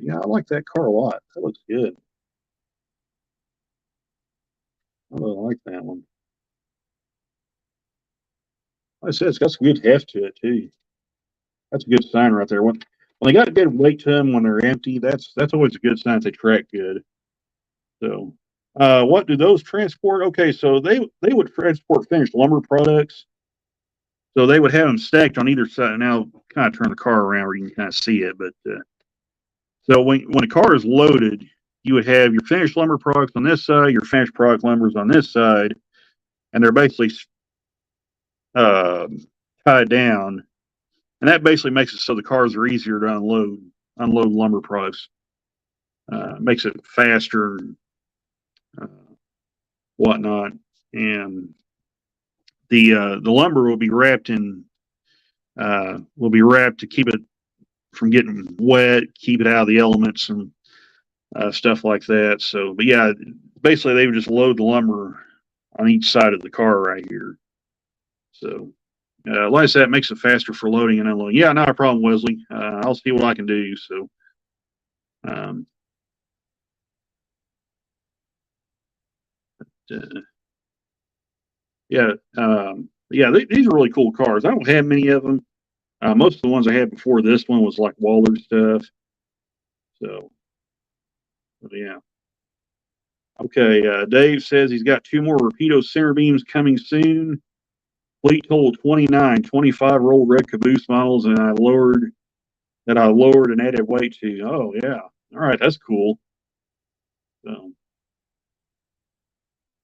yeah, I like that car a lot. That looks good. I really like that one. Like I said, it's got some good heft to it too. That's a good sign right there. When they got a good weight to them when they're empty, that's always a good sign that they track good. So, what do those transport? Okay, so they would transport finished lumber products. So they would have them stacked on either side. Now, kind of turn the car around where you can kind of see it, but So when a car is loaded, you would have your finished lumber products on this side, your finished product lumbers on this side, and they're basically uh, tied down. And that basically makes it so the cars are easier to unload lumber products. Makes it faster, uh, whatnot, and the lumber will be wrapped to keep it from getting wet, keep it out of the elements and stuff like that. So, but yeah, basically they would just load the lumber on each side of the car right here. So, like I said, it makes it faster for loading and unloading. Yeah, not a problem, Wesley. I'll see what I can do. So, um, uh, yeah, these are really cool cars. I don't have many of them. Most of the ones I had before this one was like Waller stuff. So, but yeah. Okay, Dave says he's got 2 more Rapido center beams coming soon. Fleet total 29, 25-year-old red caboose models, and I lowered and added weight to. Oh yeah, all right, that's cool. So,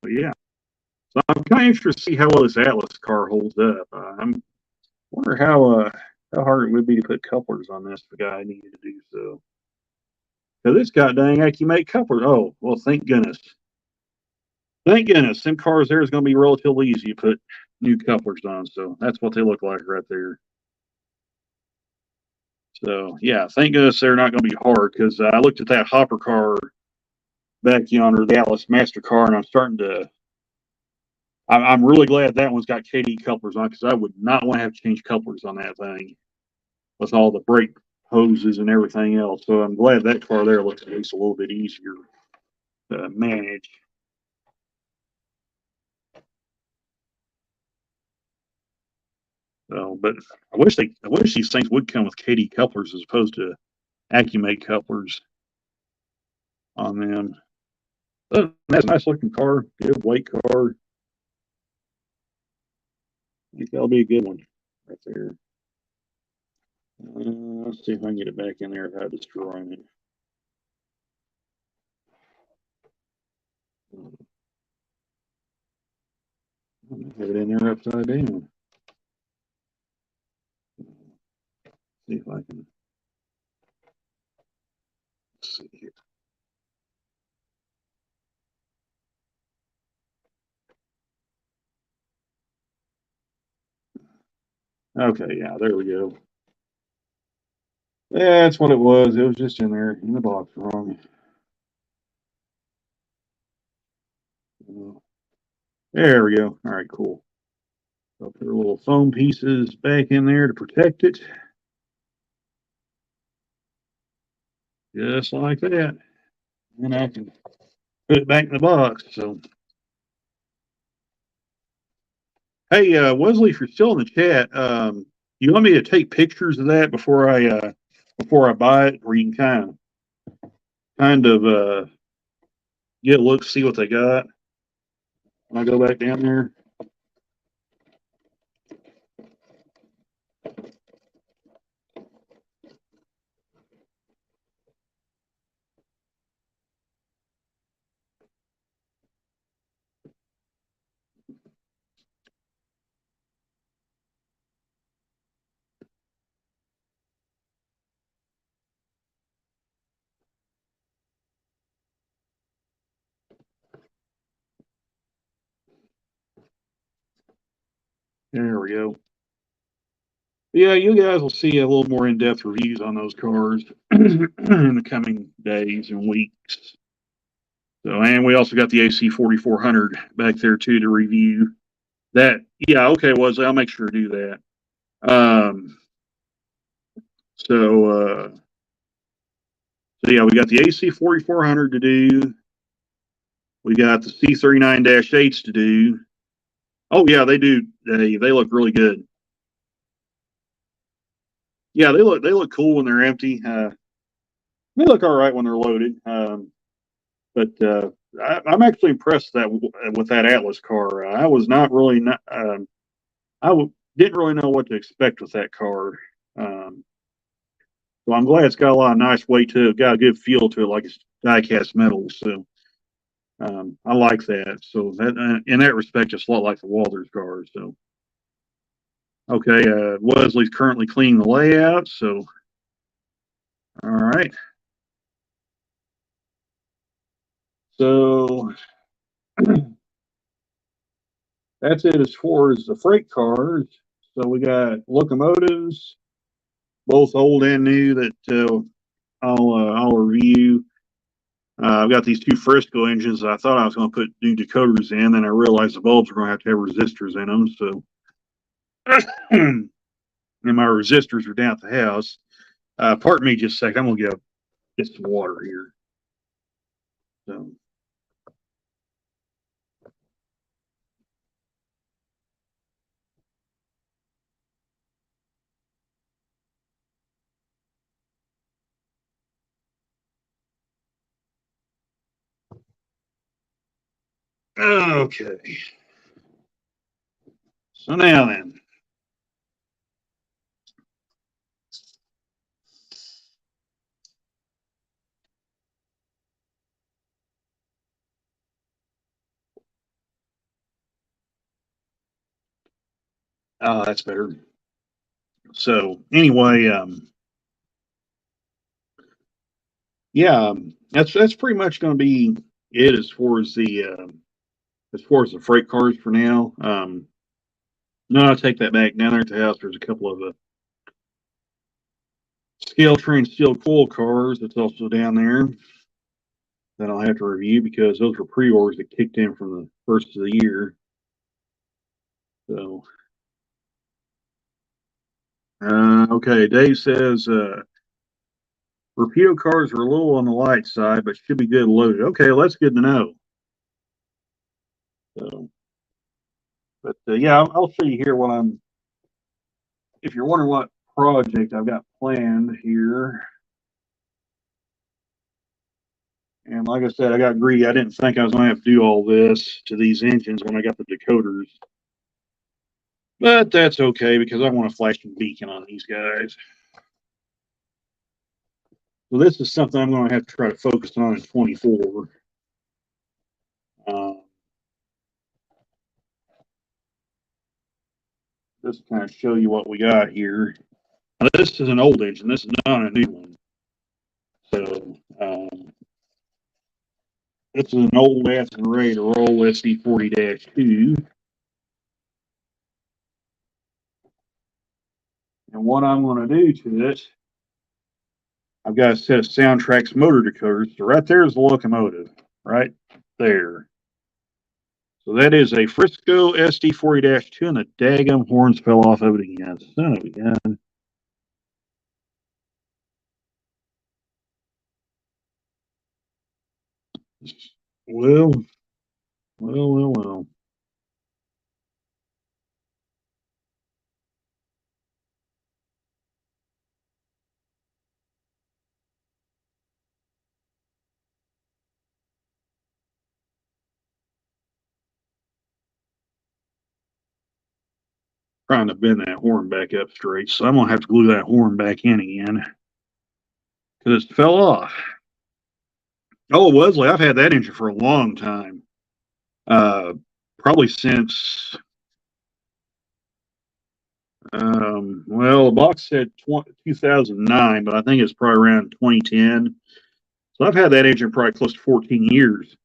but yeah, so I'm kind of interested to see how well this Atlas car holds up. I'm wonder how hard it would be to put couplers on this if the guy needed to do so. Because it's got dang AccuMate couplers. Oh well, thank goodness. Thank goodness, them cars there is going to be relatively easy to put new couplers on. So that's what they look like right there. So yeah, thank goodness they're not going to be hard because I looked at that hopper car back yonder, the Atlas Master car, and I'm starting to. I'm really glad that one's got KD couplers on because I would not want to have to change couplers on that thing with all the brake hoses and everything else. So I'm glad that car there looks at least a little bit easier to manage. So, but I wish these things would come with KD couplers as opposed to AccuMate couplers on them. But that's a nice looking car, good weight car. I think that'll be a good one right there. Let's see if I can get it back in there without destroying it. I'm gonna have it in there upside down. See if I can. Let's see here. Okay, yeah, there we go. That's what it was. It was just in there in the box wrong. There we go. All right, cool. I'll put our little foam pieces back in there to protect it. Just like that. And I can put it back in the box. So, hey, Wesley, if you're still in the chat, you want me to take pictures of that before I buy it, or you can kind of get a look, see what they got when I go back down there. There we go. Yeah, you guys will see a little more in-depth reviews on those cars in the coming days and weeks. So, and we also got the AC 4400 back there too to review. That, yeah, okay, Wesley, I'll make sure to do that. So yeah, we got the AC 4400 to do. We got the C39-8s to do. Oh yeah, they do. They look really good. Yeah, they look cool when they're empty. They look all right when they're loaded. But I'm actually impressed with that Atlas car. I was not really not. Didn't really know what to expect with that car. So I'm glad it's got a lot of nice weight to it. Got a good feel to it, like it's die-cast metal. So I like that. So that in that respect, it's a lot like the Walters cars. So okay, Wesley's currently cleaning the layout. So all right. So that's it as far as the freight cars. So we got locomotives, both old and new, that I'll review. I've got these two Frisco engines. I thought I was going to put new decoders in, then I realized the bulbs are going to have resistors in them. So, and my resistors are down at the house. Pardon me just a second. I'm going to get some water here. So. Okay. So now then. That's better. So anyway, yeah, that's pretty much going to be it as far as the freight cars for now. No, I'll take that back. Down there at the house, there's a couple of scale train steel coil cars that's also down there that I'll have to review because those were pre-orders that kicked in from the first of the year. So, okay, Dave says Rapido cars are a little on the light side, but should be good loaded. Okay, well, that's good to know. So, but yeah, I'll show you here what I'm. If you're wondering what project I've got planned here, and like I said, I got greedy. I didn't think I was going to have to do all this to these engines when I got the decoders. But that's okay because I want a flashing beacon on these guys. So this is something I'm going to have to try to focus on in 24. Just to kind of show you what we got here. Now, this is an old engine. This is not a new one. So this is an old Aston ready to roll SD40-2. And what I'm going to do to it, I've got a set of Soundtrack's motor decoders. So right there is the locomotive, right there. So that is a Frisco SD40-2, and the daggum horns fell off of it again. Son of a gun. Well. Trying to bend that horn back up straight, so I'm going to have to glue that horn back in again because it fell off. Oh, Wesley, I've had that engine for a long time. Probably since, well, the box said 2009, but I think it's probably around 2010. So I've had that engine probably close to 14 years.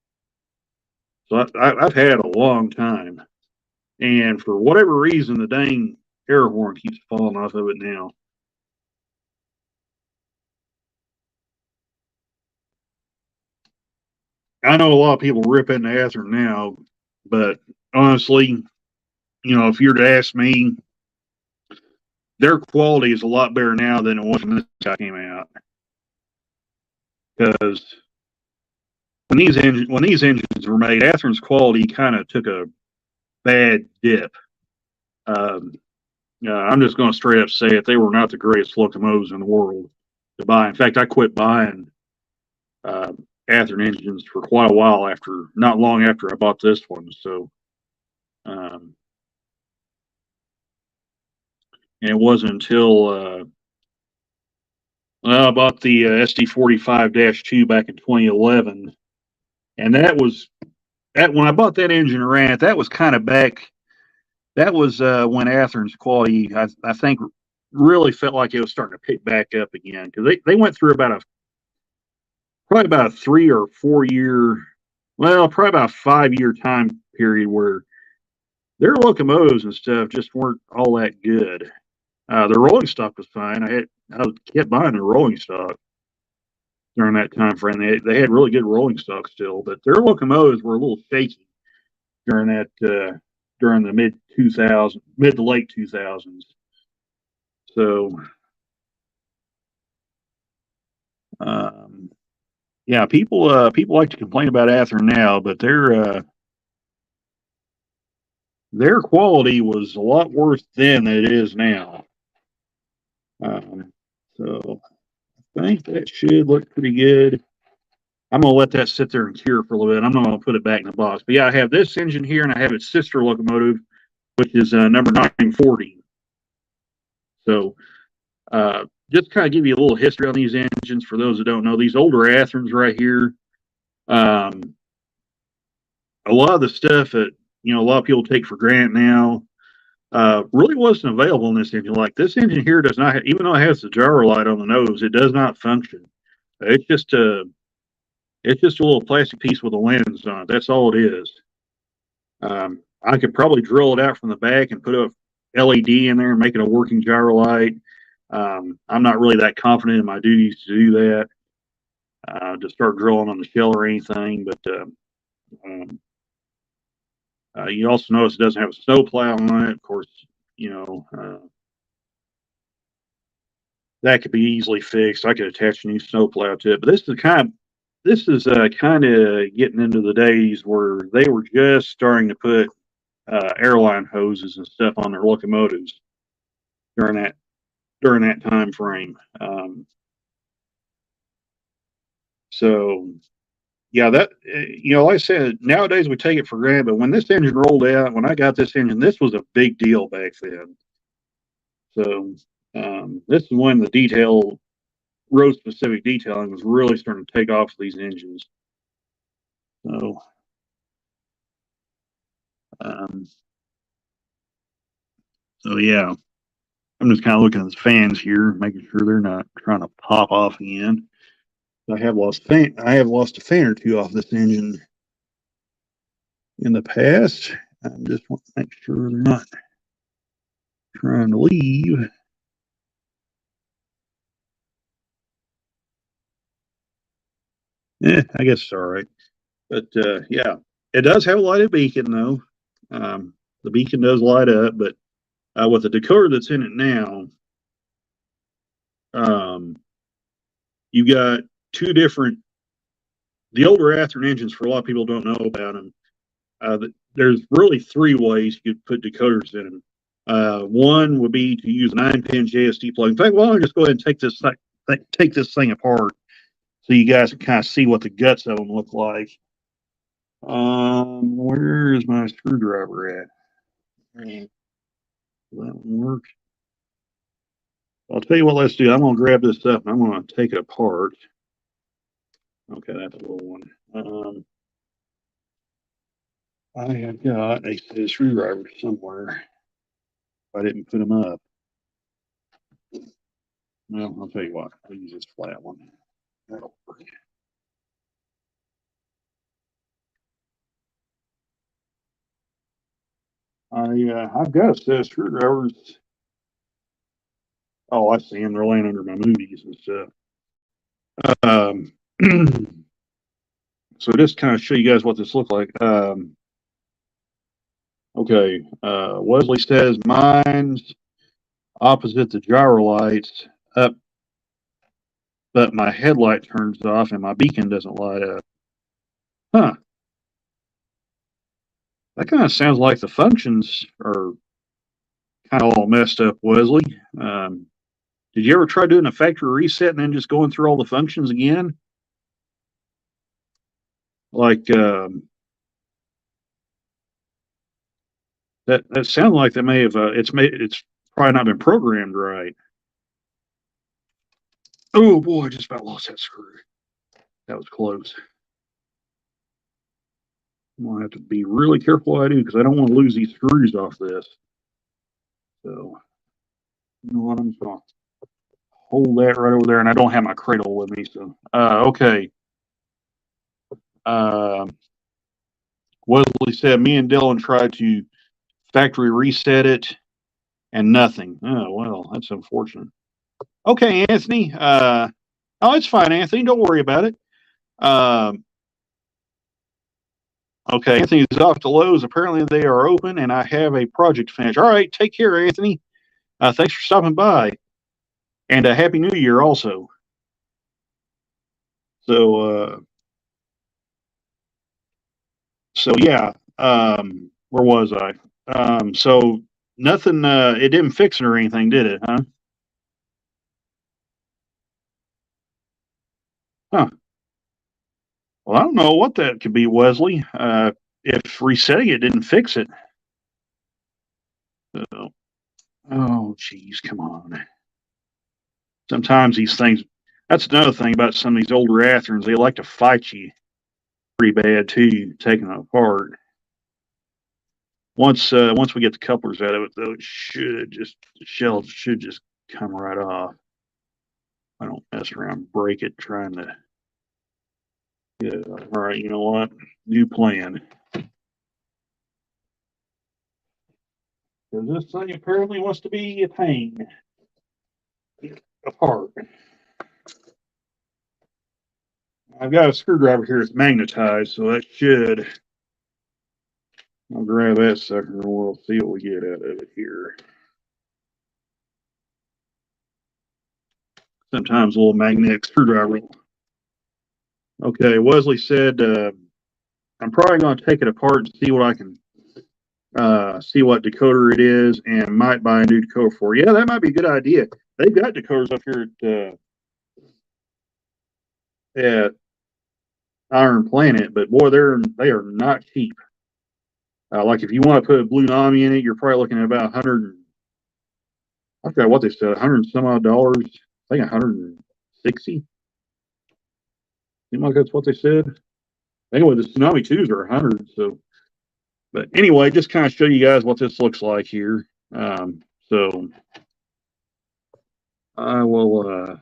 So I've had a long time. And for whatever reason, the dang air horn keeps falling off of it now. I know a lot of people rip into Athearn now, but honestly, if you're to ask me, their quality is a lot better now than it was when this guy came out. Because when these engines were made, Athearn's quality kind of took a bad dip. I'm just going to straight up say it. They were not the greatest locomotives in the world to buy. In fact, I quit buying Athearn engines for quite a while not long after I bought this one. So, and it wasn't until I bought the SD45-2 back in 2011, and that was when I bought that engine ran it. That was kind of back. That was when Athern's quality, I think, really felt like it was starting to pick back up again because they went through probably about a 3 or 4 year, well, probably about a 5 year time period where their locomotives and stuff just weren't all that good. The rolling stock was fine. I kept buying the rolling stock during that time frame. They had really good rolling stock still, but their locomotives were a little shaky during during the mid to late 2000s. So um, yeah, people like to complain about Athearn now, but their quality was a lot worse then than it is now. So I think that should look pretty good. I'm gonna let that sit there and cure for a little bit. I'm not gonna put it back in the box. But yeah, I have this engine here, and I have its sister locomotive, which is number 940. So just kind of give you a little history on these engines for those that don't know. These older Atherns right here, um, a lot of the stuff that a lot of people take for granted now really wasn't available in this engine. Like this engine here does not, even though it has the gyro light on the nose, it does not function. It's just a little plastic piece with a lens on it. That's all it is. I could probably drill it out from the back and put a LED in there and make it a working gyro light. I'm not really that confident in my duties to do that, to start drilling on the shell or anything. But you also notice it doesn't have a snow plow on it. Of course, that could be easily fixed. I could attach a new snow plow to it. But this is kind of getting into the days where they were just starting to put airline hoses and stuff on their locomotives during that time frame. So yeah, that like I said, nowadays we take it for granted. But when this engine rolled out, when I got this engine, this was a big deal back then. So this is when the road specific detailing was really starting to take off these engines. So um, yeah, I'm just kind of looking at the fans here, making sure they're not trying to pop off again. I have lost a fan or two off this engine in the past. I just want to make sure they're not trying to leave. I guess it's all right. But yeah, it does have a lighted beacon though. The beacon does light up, but with the decoder that's in it now, um, you got two different. The older Athearn engines, for a lot of people don't know about them. There's really three ways you could put decoders in them. One would be to use a 9-pin JST plug. In fact, why don't I just go ahead and take this thing apart so you guys can kind of see what the guts of them look like. Where is my screwdriver at? That one works. I'll tell you what, let's do. I'm going to grab this up and I'm going to take it apart. Okay, that's a little one. I have got a set of screwdrivers somewhere. I didn't put them up. Well, I'll tell you what. I'll use this flat one. That'll work. I've got a set of screwdrivers. Oh, I see them. They're laying under my movies and stuff. So just kind of show you guys what this looks like. Okay, Wesley says mine's opposite the gyro lights up, but my headlight turns off and my beacon doesn't light up. Huh. That kind of sounds like the functions are kind of all messed up, Wesley. Did you ever try doing a factory reset and then just going through all the functions again? Like that sounds like they may have it's probably not been programmed right. Oh boy, I just about lost that screw. That was close. I'm gonna have to be really careful what I do because I don't want to lose these screws off this. So, you know what? I'm just gonna hold that right over there, and I don't have my cradle with me. So, okay. Uh, Wesley said, me and Dylan tried to factory reset it and nothing. Oh, well, that's unfortunate. Okay, Anthony. Oh, it's fine, Anthony. Don't worry about it. Um, okay, Anthony's off to Lowe's. Apparently, they are open, and I have a project to finish. All right, take care, Anthony. Thanks for stopping by, and a happy New Year also. So, so yeah. Where was I? So nothing. It didn't fix it or anything, did it? Huh? Huh. Well, I don't know what that could be, Wesley. If resetting it didn't fix it. So, oh, geez, come on. Sometimes these things. That's another thing about some of these older Atherns. They like to fight you pretty bad too, taking them apart. Once we get the couplers out of it, though, it should just the shell should just come right off. I don't mess around, and break it trying to. Yeah. All right. You know what? New plan. Because this thing apparently wants to be a pain. Apart. I've got a screwdriver here that's magnetized, so that should. I'll grab that sucker and we'll see what we get out of it here. Sometimes a little magnetic screwdriver. Okay, Wesley said I'm probably going to take it apart and see what I can see what decoder it is, and might buy a new decoder for it. Yeah, that might be a good idea. They've got decoders up here at Iron Planet, but boy, they are not cheap. Like if you want to put a Blue Nami in it, you're probably looking at about 100. I forgot what they said, 100 some odd dollars. I think 160. Seems like that's what they said. Anyway, the Tsunami 2s are 100. So, but anyway, just kind of show you guys what this looks like here. So I will.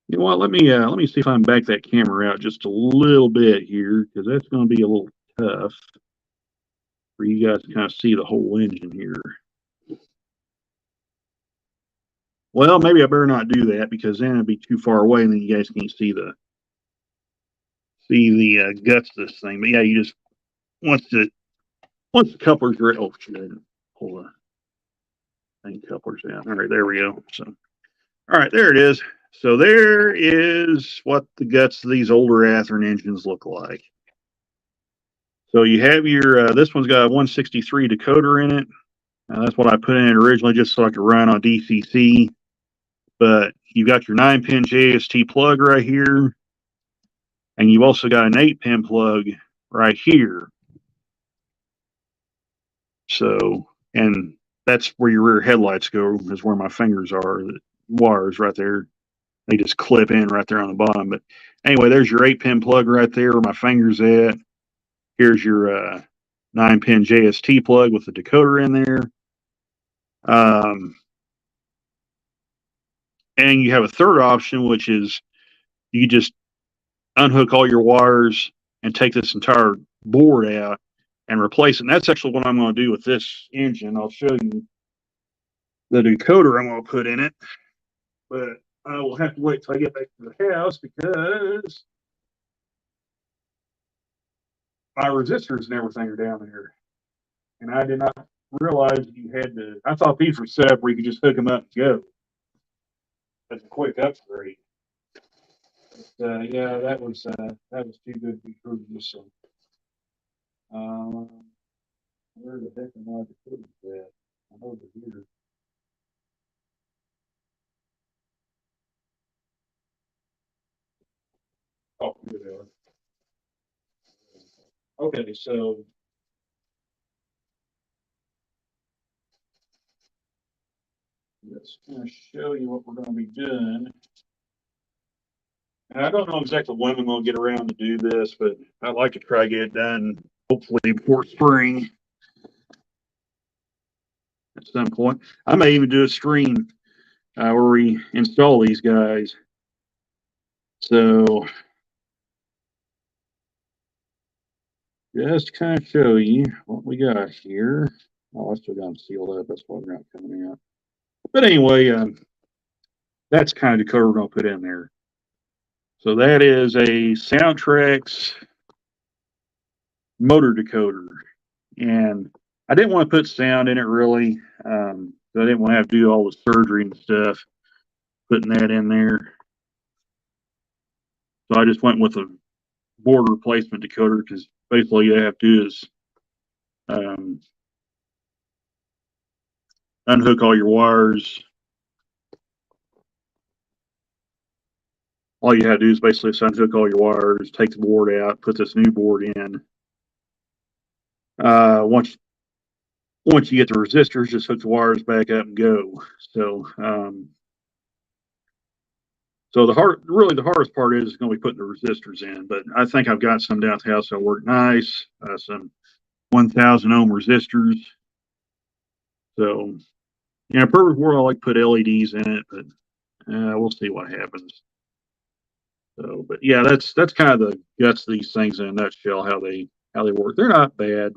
You know what? Let me see if I can back that camera out just a little bit here because that's going to be a little tough for you guys to kind of see the whole engine here. Well, maybe I better not do that because then it'd be too far away, and then you guys can't see the guts of this thing. But yeah, you just once the couplers are oh shit, pull the thing couplers out. All right, there we go. So all right, there it is. So there is what the guts of these older Athearn engines look like. So you have your this one's got a 163 decoder in it. That's what I put in it originally just so I could run on DCC. But you've got your 9-pin JST plug right here. And you've also got an 8-pin plug right here. So, and that's where your rear headlights go, is where my fingers are. The wires right there. They just clip in right there on the bottom. But anyway, there's your 8-pin plug right there where my finger's at. Here's your 9-pin JST plug with the decoder in there. And you have a third option, which is you just unhook all your wires and take this entire board out and replace it. And that's actually what I'm going to do with this engine. I'll show you the decoder I'm going to put in it, but I will have to wait till I get back to the house because my resistors and everything are down there. And I did not realize you had to, I thought these were set up where you could just hook them up and go. That's a quick upgrade. But, yeah, that was too good to be true. So, where the heck am I to put that? I'm over here. Oh, here they are. Okay, so let's kind of show you what we're going to be doing. And I don't know exactly when I'm going to get around to do this, but I'd like to try to get it done hopefully before spring at some point. I may even do a stream where we install these guys. So just kind of show you what we got here. Oh, I still got them sealed up. That's why they're not coming out. But anyway, that's kind of the code we're going to put in there. So that is a Soundtrax motor decoder. And I didn't want to put sound in it really. So I didn't want to have to do all the surgery and stuff, putting that in there. So I just went with a board replacement decoder because basically all you have to do is unhook all your wires. All you have to do is basically unhook all your wires, take the board out, put this new board in. Once you get the resistors, just hook the wires back up and go. So the hardest part is going to be putting the resistors in, but I think I've got some down at the house that'll work nice. Some 1,000 ohm resistors. So, in a perfect world, I like to put LEDs in it, but we'll see what happens. So, but yeah, that's kind of the guts of these things in a nutshell. How they work. They're not bad.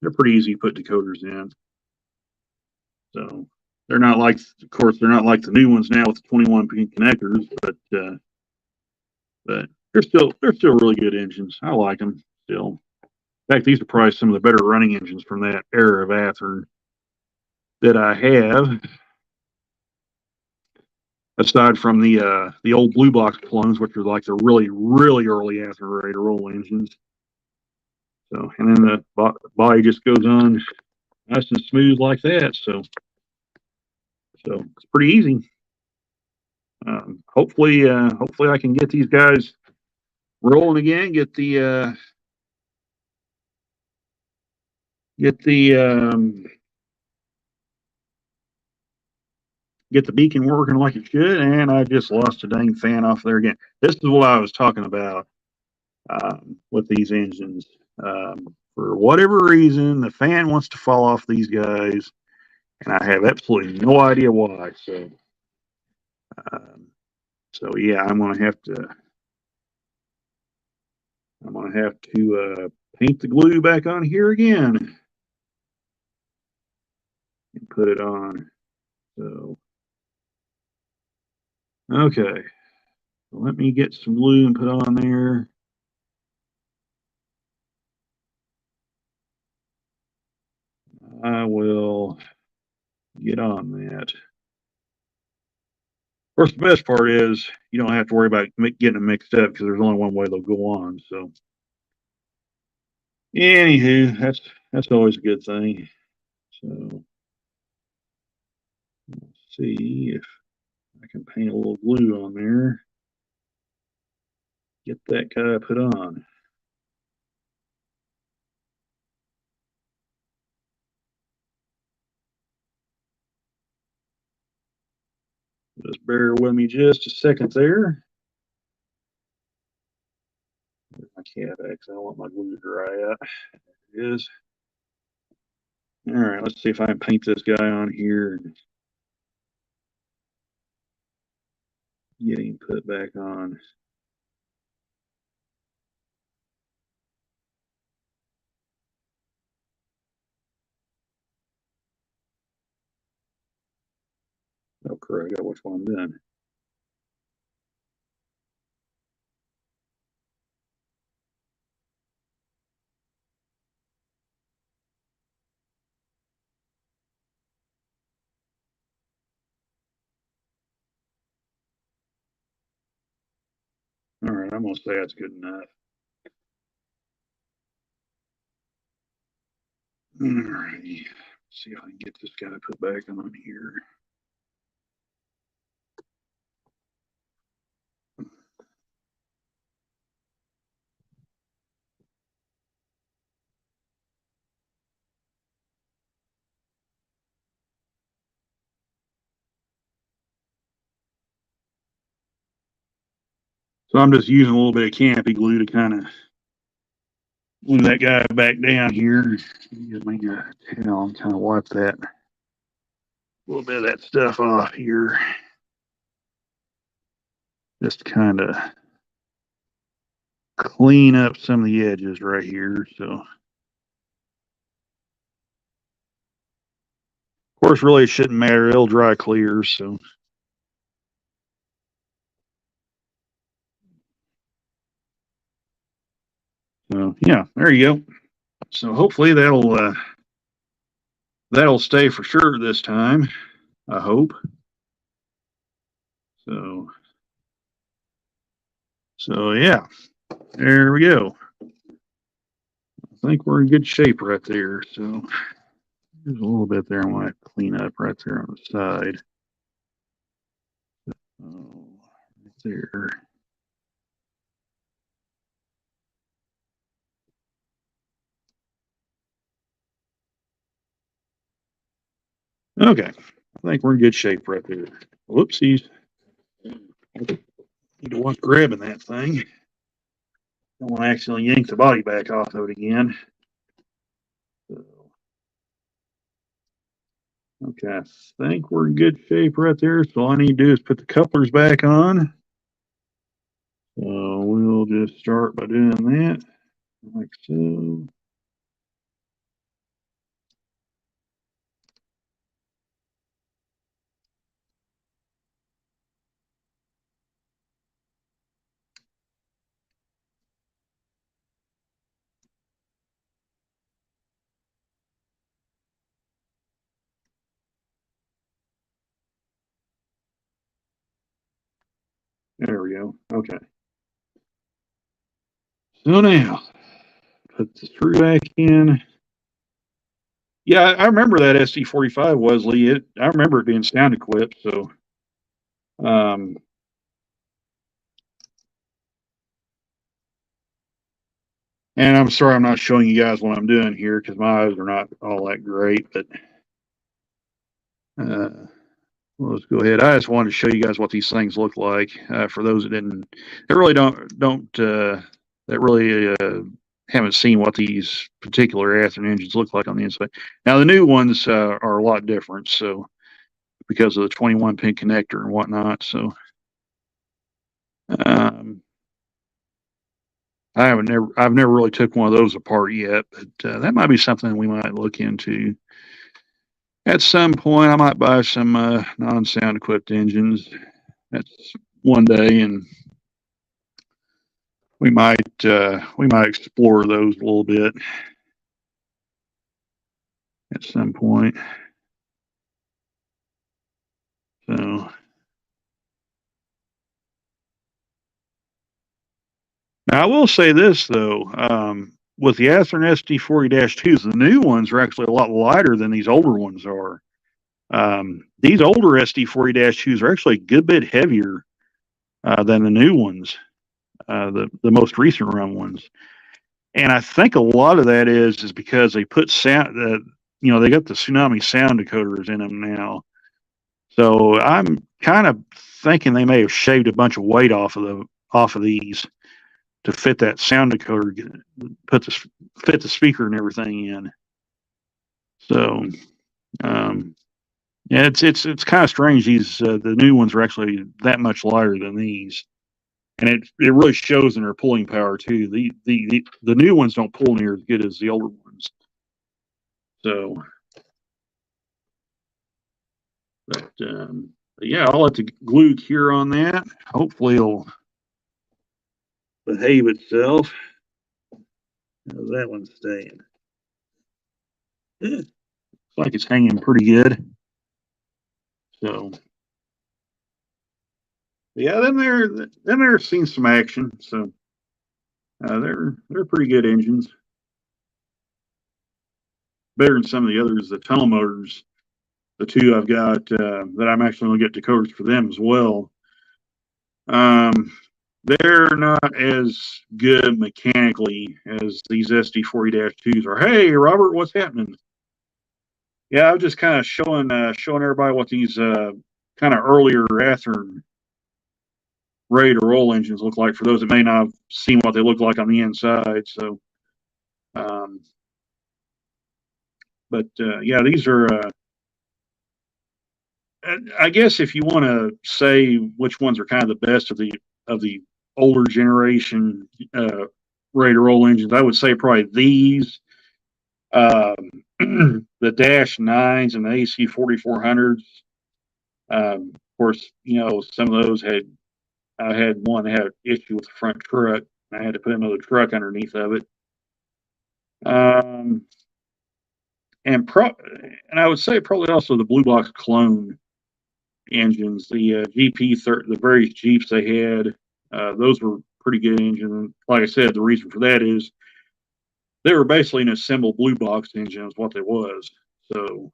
They're pretty easy to put decoders in. So they're not like, of course, they're not like the new ones now with the 21 pin connectors, but they're still really good engines. I like them still. In fact, these are probably some of the better running engines from that era of Athearn that I have. Aside from the old blue box clones, which are like the really early Athearn ready to roll engines. So, and then the body just goes on nice and smooth like that. So it's pretty easy. Hopefully I can get these guys rolling again. Get the beacon working like it should. And I just lost a dang fan off there again. This is what I was talking about with these engines. For whatever reason, the fan wants to fall off these guys, and I have absolutely no idea why. So yeah, I'm gonna have to paint the glue back on here again and put it on. So okay, let me get some glue and put on there. I will get on that. Of course, the best part is you don't have to worry about getting them mixed up because there's only one way they'll go on. So, anywho, that's always a good thing. So, let's see if I can paint a little glue on there. Get that guy put on. Just bear with me just a second there. Where's my cat X? I don't want my glue to dry out. There it is. All right, let's see if I can paint this guy on here and get him put back on. Oh, crap, I got which one done. All right, I'm going to say that's good enough. All righty. See if I can get this guy put back on here. So I'm just using a little bit of campy glue to kind of glue that guy back down here. Give me a towel and kind of wipe that a little bit of that stuff off here. Just kind of clean up some of the edges right here. So, of course, really it shouldn't matter. It'll dry clear. So, yeah, there you go. So hopefully that'll stay for sure this time. I hope. So yeah, there we go. I think we're in good shape right there. So there's a little bit there I want to clean up right there on the side. Right there. Okay, I think we're in good shape right there. Whoopsies. Need to watch grabbing that thing. Don't want to accidentally yank the body back off of it again. So, okay, I think we're in good shape right there. So all I need to do is put the couplers back on. So we'll just start by doing that, like so. There we go. Okay. So now, put the screw back in. Yeah, I remember that SD45, Wesley. I remember it being sound equipped. So, um, and I'm sorry I'm not showing you guys what I'm doing here because my eyes are not all that great. But well, let's go ahead. I just wanted to show you guys what these things look like for those that really that really haven't seen what these particular Athearn engines look like on the inside. Now the new ones are a lot different, so because of the 21 pin connector and whatnot. So I've never really took one of those apart yet, but that might be something we might look into at some point. I might buy some non-sound equipped engines. That's one day, and we might explore those a little bit at some point. So now I will say this though, with the Athearn SD40-2s, the new ones are actually a lot lighter than these older ones are. These older SD40-2s are actually a good bit heavier than the new ones, the most recent run ones. And I think a lot of that is because they put sound, they got the Tsunami sound decoders in them now. So I'm kind of thinking they may have shaved a bunch of weight off of these to fit that sound decoder, fit the speaker and everything in. So yeah, it's kind of strange. The new ones are actually that much lighter than these, and it really shows in their pulling power too. The new ones don't pull near as good as the older ones. So, but yeah, I'll let the glue cure on that. Hopefully, it'll behave itself. How's that one staying? Yeah, looks like it's hanging pretty good. So, yeah, then they're seeing some action. So, they're pretty good engines. Better than some of the others. The tunnel motors, the two I've got that I'm actually going to get decoders for them as well. They're not as good mechanically as these SD40-2s are. Hey, Robert, what's happening? Yeah, I was just kind of showing everybody what these kind of earlier Athearn Raider oil engines look like for those that may not have seen what they look like on the inside. So, but yeah, these are. I guess if you want to say which ones are kind of the best of the older generation Raider oil engines, I would say probably these, the Dash Nines and the AC 4400s. Of course, some of those had. I had one that had an issue with the front truck. I had to put another truck underneath of it. And I would say probably also the Blue Box clone engines, the the various Jeeps they had, those were pretty good engines. Like I said, the reason for that is they were basically an assembled Blue Box engine, is what they was. So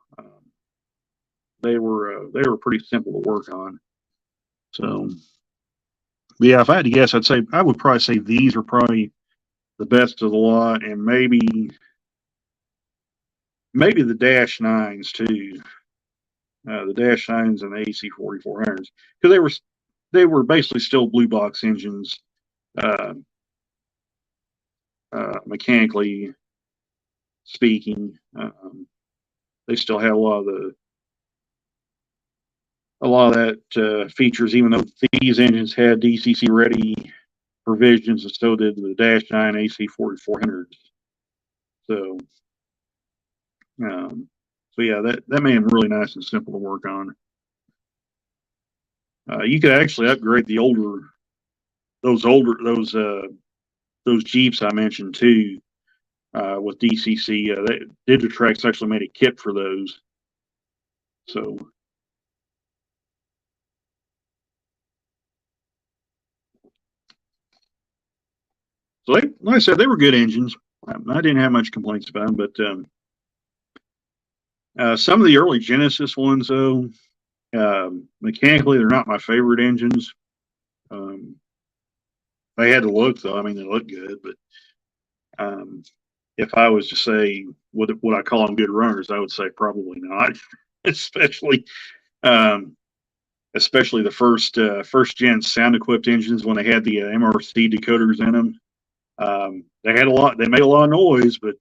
they were pretty simple to work on. So yeah, if I had to guess, I would probably say these are probably the best of the lot, and maybe the Dash Nines too. The Dash Nines and the AC 4400s, because they were basically still Blue Box engines, mechanically speaking. They still had a lot of that features, even though these engines had DCC ready provisions, and so did the Dash 9 AC 4400s. So, yeah, that made them really nice and simple to work on. You could actually upgrade those Jeeps I mentioned too, with DCC. Digitrax actually made a kit for those. So like I said, they were good engines. I didn't have much complaints about them, but some of the early Genesis ones, though, mechanically, they're not my favorite engines. They had to look, though. I mean, they look good, but if I was to say would I call them good runners, I would say probably not. especially especially the first gen sound equipped engines when they had the MRC decoders in them. They made a lot of noise, but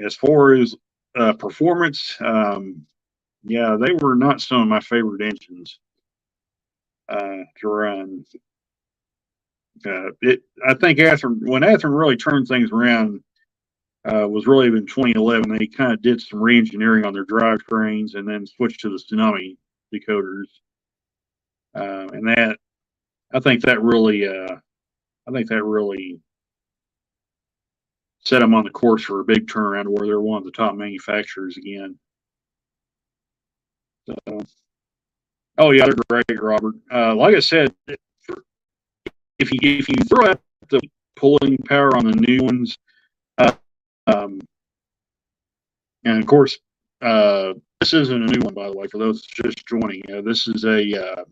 as far as performance, yeah, they were not some of my favorite engines to run. I think when Athearn really turned things around was really in 2011. They kind of did some re-engineering on their drivetrains and then switched to the Tsunami decoders, and that I think that really set them on the course for a big turnaround where they're one of the top manufacturers again. So, oh yeah, they're great, Robert. Like I said, if you throw out the pulling power on the new ones, and of course, this isn't a new one, by the way, for those just joining. This is a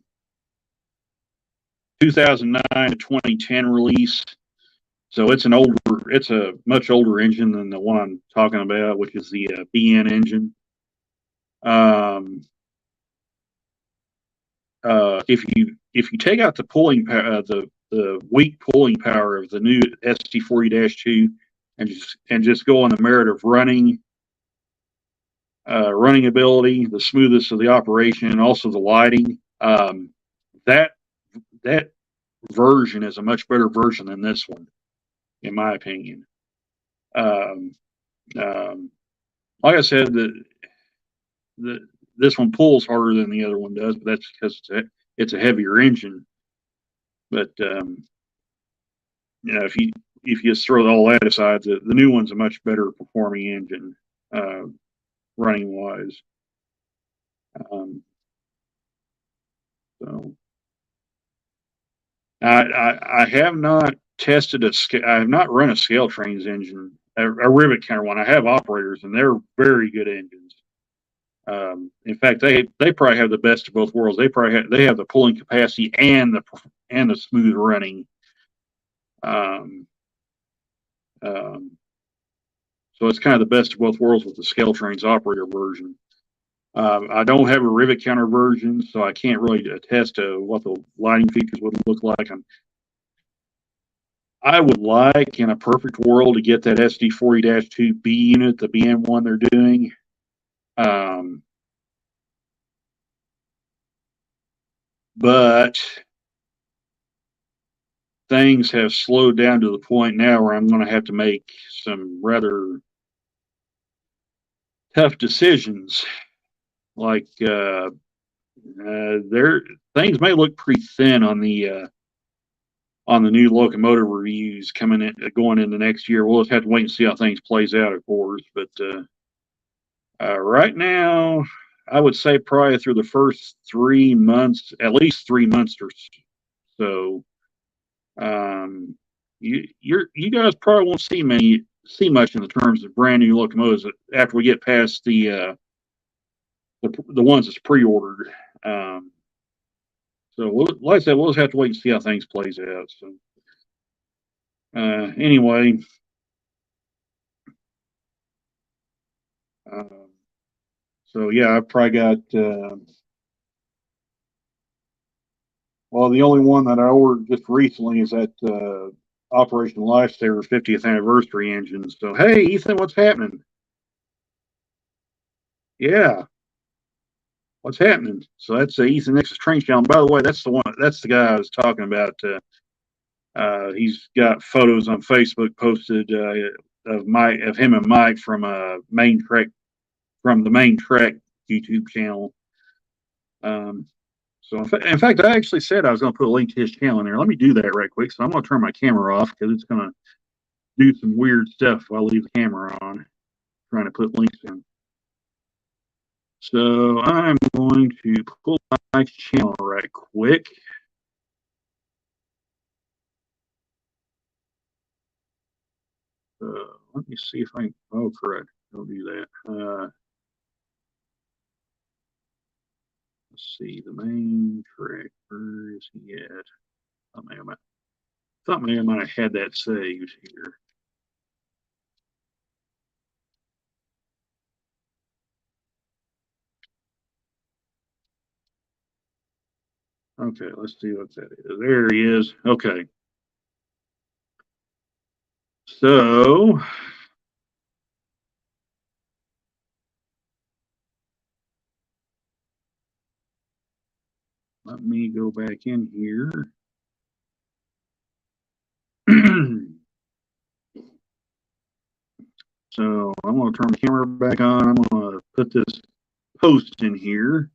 2009 to 2010 release. So it's a much older engine than the one I'm talking about, which is the BN engine. If you take out the pulling power, the weak pulling power of the new ST40-2, and just go on the merit of running ability, the smoothness of the operation, and also the lighting, that version is a much better version than this one, in my opinion. Like I said, this one pulls harder than the other one does, but that's because it's a heavier engine. But if you just throw all that aside, the new one's a much better performing engine, running wise. So I have not tested I have not run a Scale Trains engine, a rivet counter one. I have operators, and they're very good engines. In fact, they probably have the best of both worlds. They have the pulling capacity and the smooth running. So it's kind of the best of both worlds with the Scale Trains operator version. I don't have a rivet counter version, so I can't really attest to what the lighting features would look like. I would like, in a perfect world, to get that SD40-2B unit, the BM one they're doing. But things have slowed down to the point now where I'm going to have to make some rather tough decisions. Like things may look pretty thin on the new locomotive reviews going into next year. We'll just have to wait and see how things plays out, of course. But right now, I would say probably through the first 3 months, at least 3 months or so. You guys probably won't see much in the terms of brand new locomotives after we get past the ones that's pre-ordered. So like I said, we'll just have to wait and see how things plays out. So anyway, so yeah, I've probably got well, the only one that I ordered just recently is that Operation Lifesaver 50th anniversary engine. So hey, Ethan, what's happening? Yeah, what's happening? So that's Ethan Nix's train channel. By the way, that's the one. That's the guy I was talking about. He's got photos on Facebook posted of him and Mike from the main trek YouTube channel. So in fact, I actually said I was going to put a link to his channel in there. Let me do that right quick. So I'm going to turn my camera off because it's going to do some weird stuff if I leave the camera on, trying to put links in. So I'm going to pull Mike's channel right quick. Let me see if I can. Oh, correct. Don't do that. Let's see, the main track. Where is he at? I thought maybe I might have had that saved here. Okay, let's see what that is. There he is. Okay. So let me go back in here. So I'm going to turn the camera back on. I'm going to put this post in here.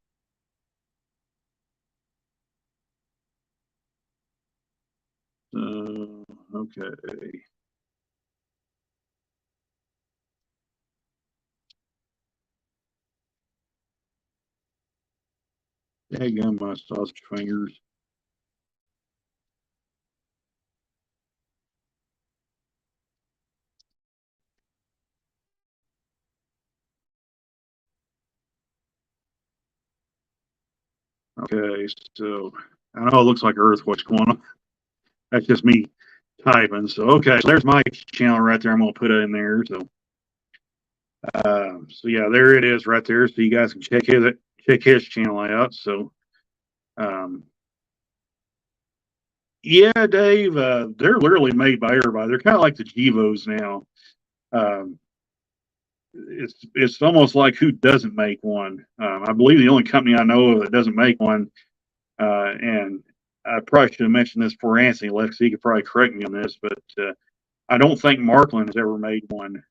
Okay. Daggum my sausage fingers. Okay, so I know it looks like earthquake's going on. That's just me typing. So okay, so there's my channel right there. I'm gonna put it in there. So yeah, there it is right there. So you guys can check his channel out. So yeah, Dave, they're literally made by everybody. They're kind of like the Gevos now. Um, it's almost like who doesn't make one. I believe the only company I know of that doesn't make one, and I probably should have mentioned this before Anthony left, so he could probably correct me on this, but I don't think Markland has ever made one.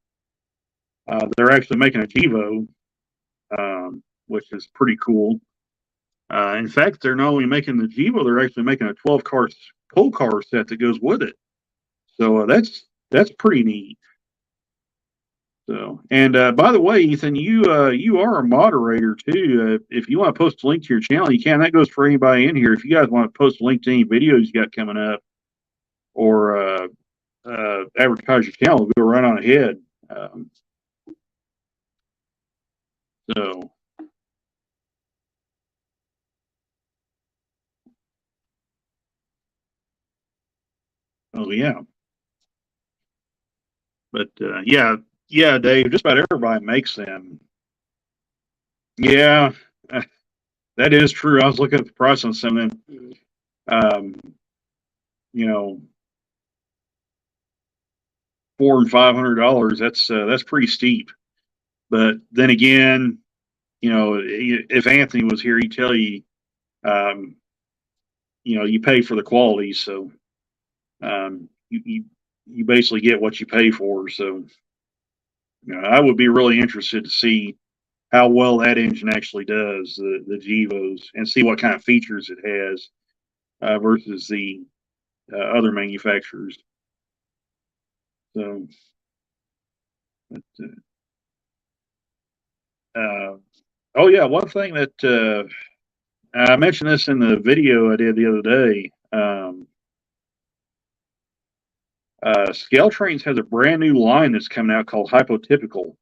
They're actually making a Gevo, which is pretty cool. In fact, they're not only making the Gevo, they're actually making a 12-car coal car set that goes with it. So that's pretty neat. So, and by the way, Ethan, you are a moderator too. If you want to post a link to your channel, you can. That goes for anybody in here. If you guys want to post a link to any videos you got coming up, or advertise your channel, go right on ahead. So, oh yeah, but yeah, Dave. Just about everybody makes them. Yeah, that is true. I was looking at the price on some of them. Um, you know, $400 and $500. That's pretty steep. But then again, if Anthony was here, he'd tell you, um, you pay for the quality, so you basically get what you pay for. So, I would be really interested to see how well that engine actually does, the Gevos, and see what kind of features it has versus the other manufacturers. So, but, oh yeah, one thing that I mentioned this in the video I did the other day. Scale Trains has a brand new line that's coming out called Hypotypical.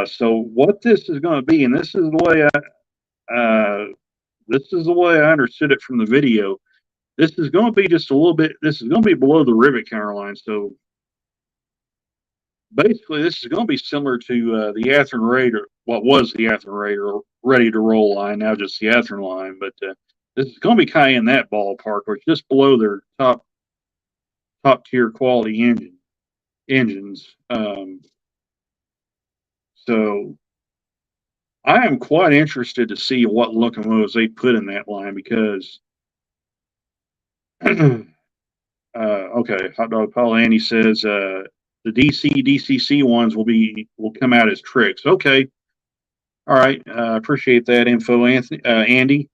So what this is going to be, and this is the way I understood it from the video. This is going to be just a little bit. This is going to be below the rivet counter line. So basically, this is going to be similar to the Athearn Raider. What was the Athearn Raider ready to roll line? Now just the Athearn line, but this is going to be kind of in that ballpark, or just below their top tier quality engines. So I am quite interested to see what locomotives they put in that line because, okay, Hot Dog Paul Andy says the DCC ones will come out as tricks. Okay, all right, appreciate that info, Andy.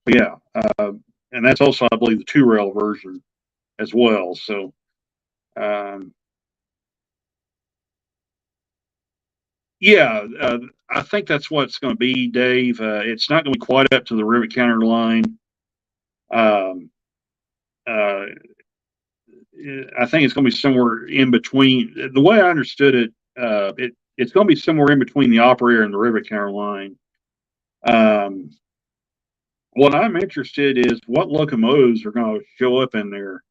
Yeah, and that's also I believe the 2-rail version as well. So. Yeah, I think that's what it's going to be, Dave. It's not going to be quite up to the rivet counter line. Um, uh, I think it's going to be somewhere in between. The way I understood it, it's going to be somewhere in between the operator and the rivet counter line. Um, what I'm interested is what locomotives are going to show up in there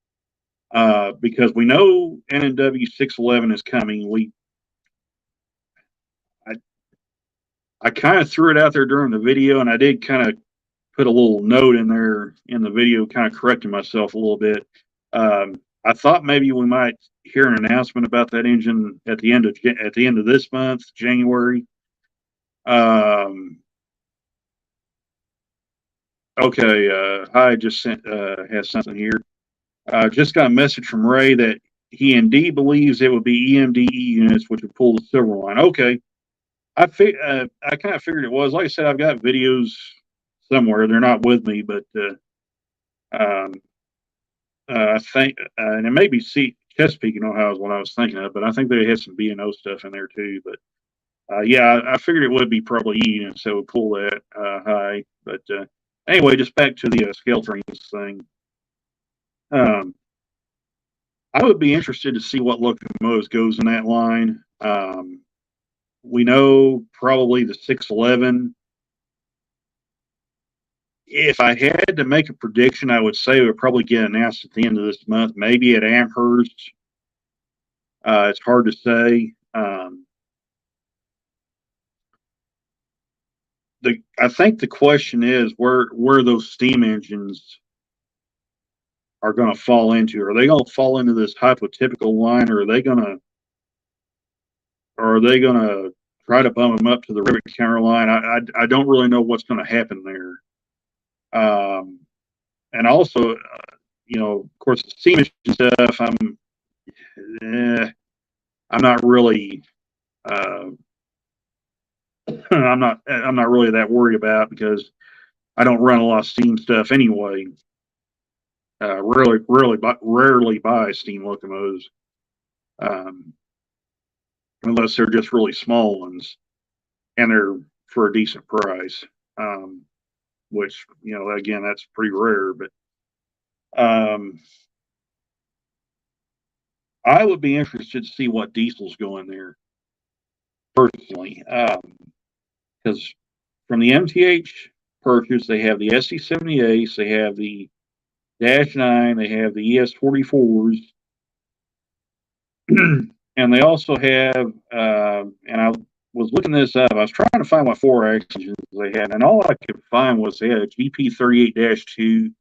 because we know NNW 611 is coming. I kind of threw it out there during the video, and I did kind of put a little note in there in the video, kind of correcting myself a little bit. I thought maybe we might hear an announcement about that engine at the end of this month, January. Okay, I just sent has something here. Just got a message from Ray that he indeed believes it would be EMDE units which would pull the silver line. Okay, I kind of figured it was. Like I said, I've got videos somewhere. They're not with me, but um, I think, and it may be Chesapeake and Ohio is what I was thinking of, but I think they had some B&O stuff in there too. But yeah, I figured it would be probably E, and so pull that high. But anyway, just back to the scale trains thing. I would be interested to see what locomotives goes in that line. We know probably the 611. If I had to make a prediction, I would say it would probably get announced at the end of this month, maybe at Amherst. It's hard to say. I think the question is where those steam engines are going to fall into. Are they going to fall into this hypotypical line, or are they going to try to bump them up to the rivet counter line? I don't really know what's going to happen there. And also, of course, the steam engine stuff. I'm not really. I'm not really that worried about because I don't run a lot of steam stuff anyway. Rarely buy steam locomotives, unless they're just really small ones, and they're for a decent price. Which again, that's pretty rare. But I would be interested to see what diesels go in there personally, because from the MTH purchase, they have the SC78s, they have the Dash 9, they have the ES44s, and they also have, and I was looking this up. I was trying to find what 4X engines they had, and all I could find was they had a GP38-2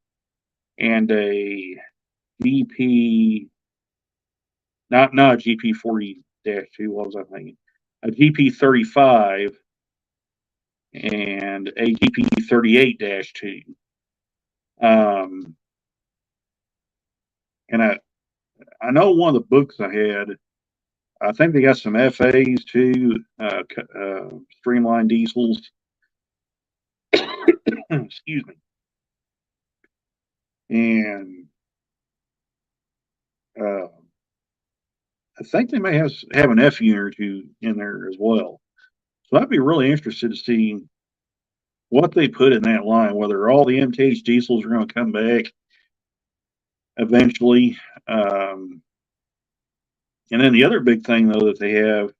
and a GP, not a GP40-2. What was I thinking? A GP35 and a GP38-2. And I know one of the books I had, I think they got some FAs too, streamlined diesels. Excuse me. And uh, I think they may have an F unit or two in there as well. So I'd be really interested to see what they put in that line, whether all the MTH diesels are going to come back eventually. And then the other big thing, though, that they have,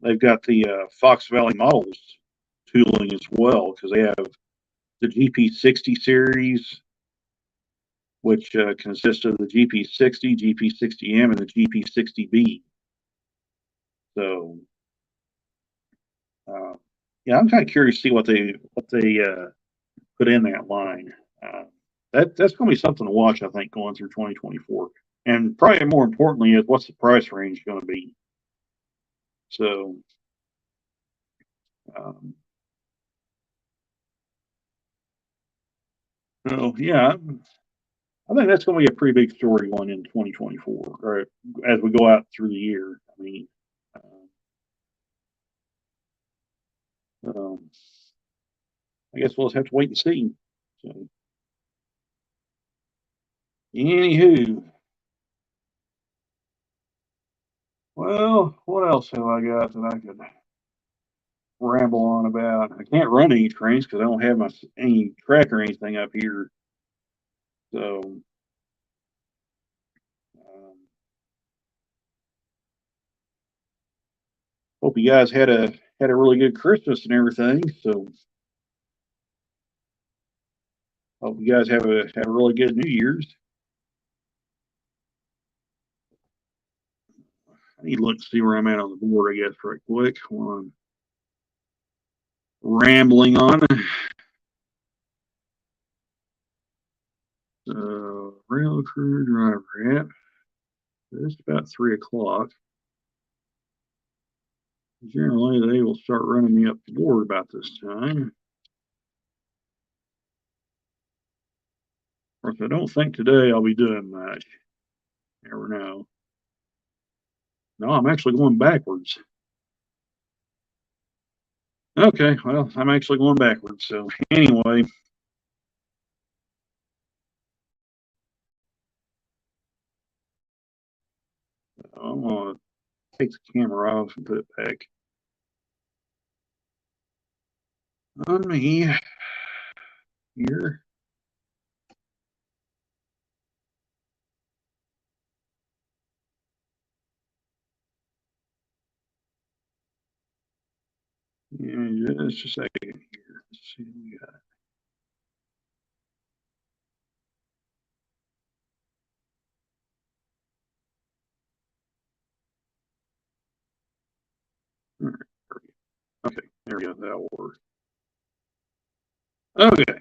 they've got the Fox Valley models tooling as well, because they have the GP60 series, which consists of the GP60, GP60M, and the GP60B. So, yeah, I'm kind of curious to see what they put in that line. That's going to be something to watch, I think, going through 2024. And probably more importantly is what's the price range going to be. So, um, so yeah, I think that's going to be a pretty big story going into 2024, or as we go out through the year. I mean, um, I guess we'll just have to wait and see. So, anywho, well, what else have I got that I could ramble on about? I can't run any trains because I don't have any track or anything up here. So, hope you guys had a really good Christmas and everything. So, hope you guys have a really good New Year's. I need to look to see where I'm at on the board, I guess, right quick while I'm rambling on. Rail crew driver app. It's about 3 o'clock. Generally, they will start running me up the board about this time. Of course, I don't think today I'll be doing much. Never know. No, I'm actually going backwards. Okay, well, I'm actually going backwards. So anyway, I'm gonna take the camera off and put it back on me here. And just a second here. Let's see what we got. All right. Okay, there we go. That'll work. Okay.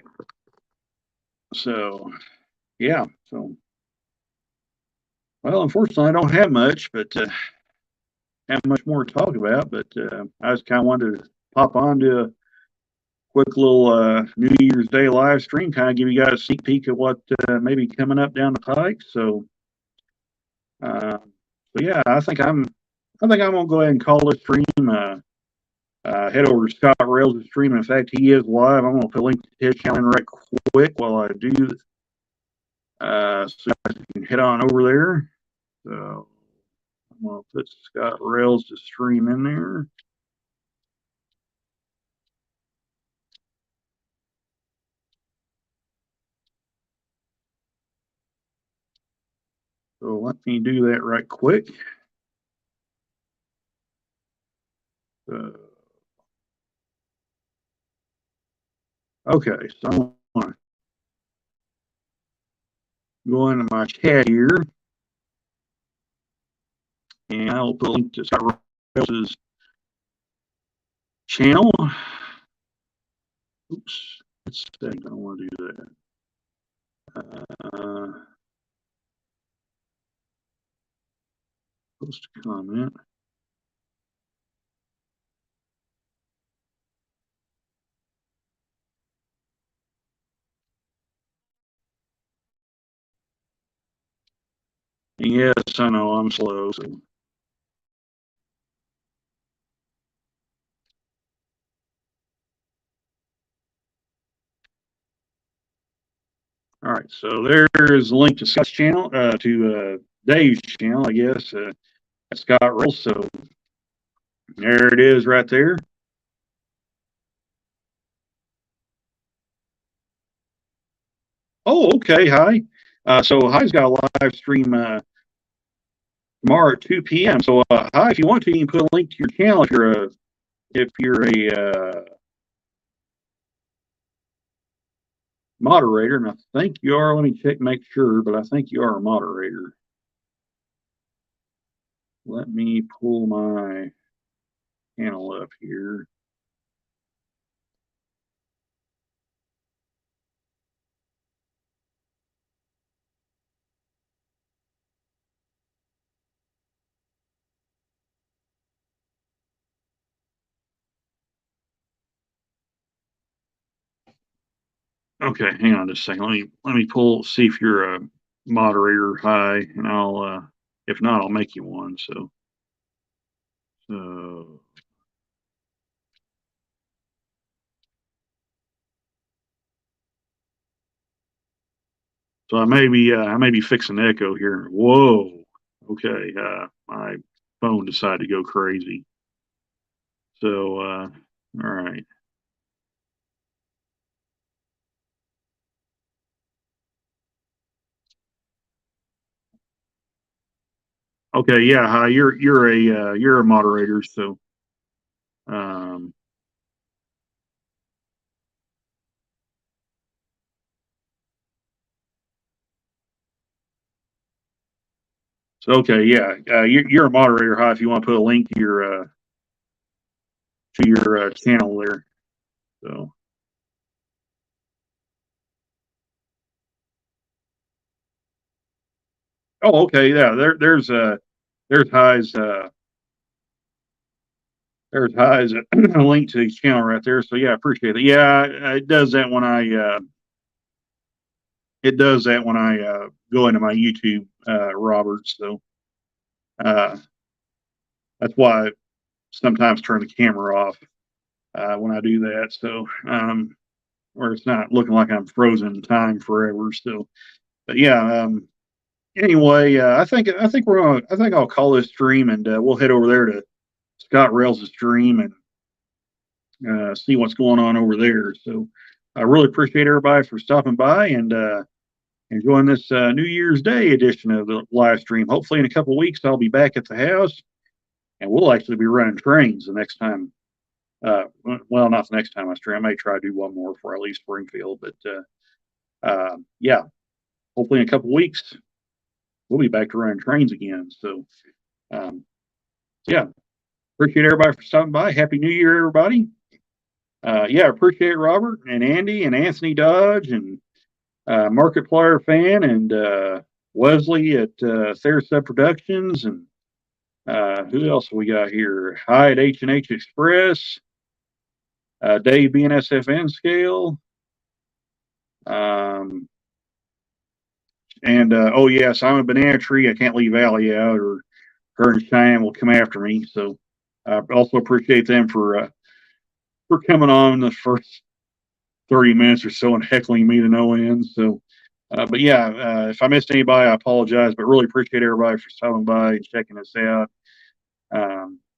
So, yeah. So, well, unfortunately, I don't have much, but have much more to talk about. But I just kind of wanted to pop on to a quick little New Year's Day live stream, kind of give you guys a sneak peek of what may be coming up down the pike. So, yeah, I think I'm gonna go ahead and call this stream. Head over to Scott Rails' stream. In fact, he is live. I'm gonna put a link to his channel right quick while I do, so you guys can head on over there. So I'm gonna put Scott Rails' stream in there. So let me do that right quick. Okay, so I'm gonna go into my chat here. And I'll put a link to Scott Rose's channel. Oops, let's see. I don't want to do that. Post a comment. Yes, I know I'm slow. So. All right, so there's a link to Scott's channel, to Dave's channel, I guess, Scott Rolls. So there it is right there. Oh, okay. Hi. So Hi's got a live stream tomorrow at 2 p.m. So Hi, if you want to, you can put a link to your channel if you're a moderator, and I think you are. Let me check, make sure, but I think you are a moderator. Let me pull my channel up here. Okay, hang on just a second. Let me see if you're a moderator. Hi, and I'll if not, I'll make you one. So I may be fixing echo here. Whoa. Okay. My phone decided to go crazy. So all right. Okay, yeah, hi, you're a moderator, so um so okay, yeah, you're a moderator, hi, if you want to put a link to your channel there. So oh, okay, yeah, there's High's link to his channel right there. So yeah, I appreciate it. Yeah, it does that when I go into my YouTube, Robert. So uh, that's why I sometimes turn the camera off when I do that. So or it's not looking like I'm frozen in time forever. So, but yeah. Anyway, I think I'll call this stream and we'll head over there to Scott Rails' stream and see what's going on over there. So I really appreciate everybody for stopping by and enjoying this New Year's Day edition of the live stream. Hopefully, in a couple of weeks, I'll be back at the house and we'll actually be running trains the next time. Well, not the next time I stream. I may try to do one more for at least Springfield, but yeah, hopefully in a couple of weeks we'll be back to running trains again. So yeah, appreciate everybody for stopping by. Happy New Year, everybody. Yeah, appreciate Robert and Andy and Anthony Dodge and Markiplier fan and Wesley at Therasub Productions and who else we got here? Hi at H&H Express, Dave BNSFN Scale, and oh yeah, Simon Banana Tree. I can't leave Allie out, or her and Cheyenne will come after me. So I also appreciate them for coming on the first 30 minutes or so and heckling me to no end. So, but yeah, if I missed anybody, I apologize, but really appreciate everybody for stopping by and checking us out.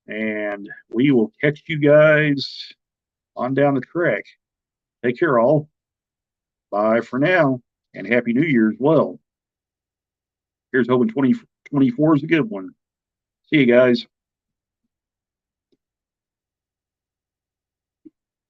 And we will catch you guys on down the track. Take care, all. Bye for now, and Happy New Year as well. Here's hoping 2024 is a good one. See you guys.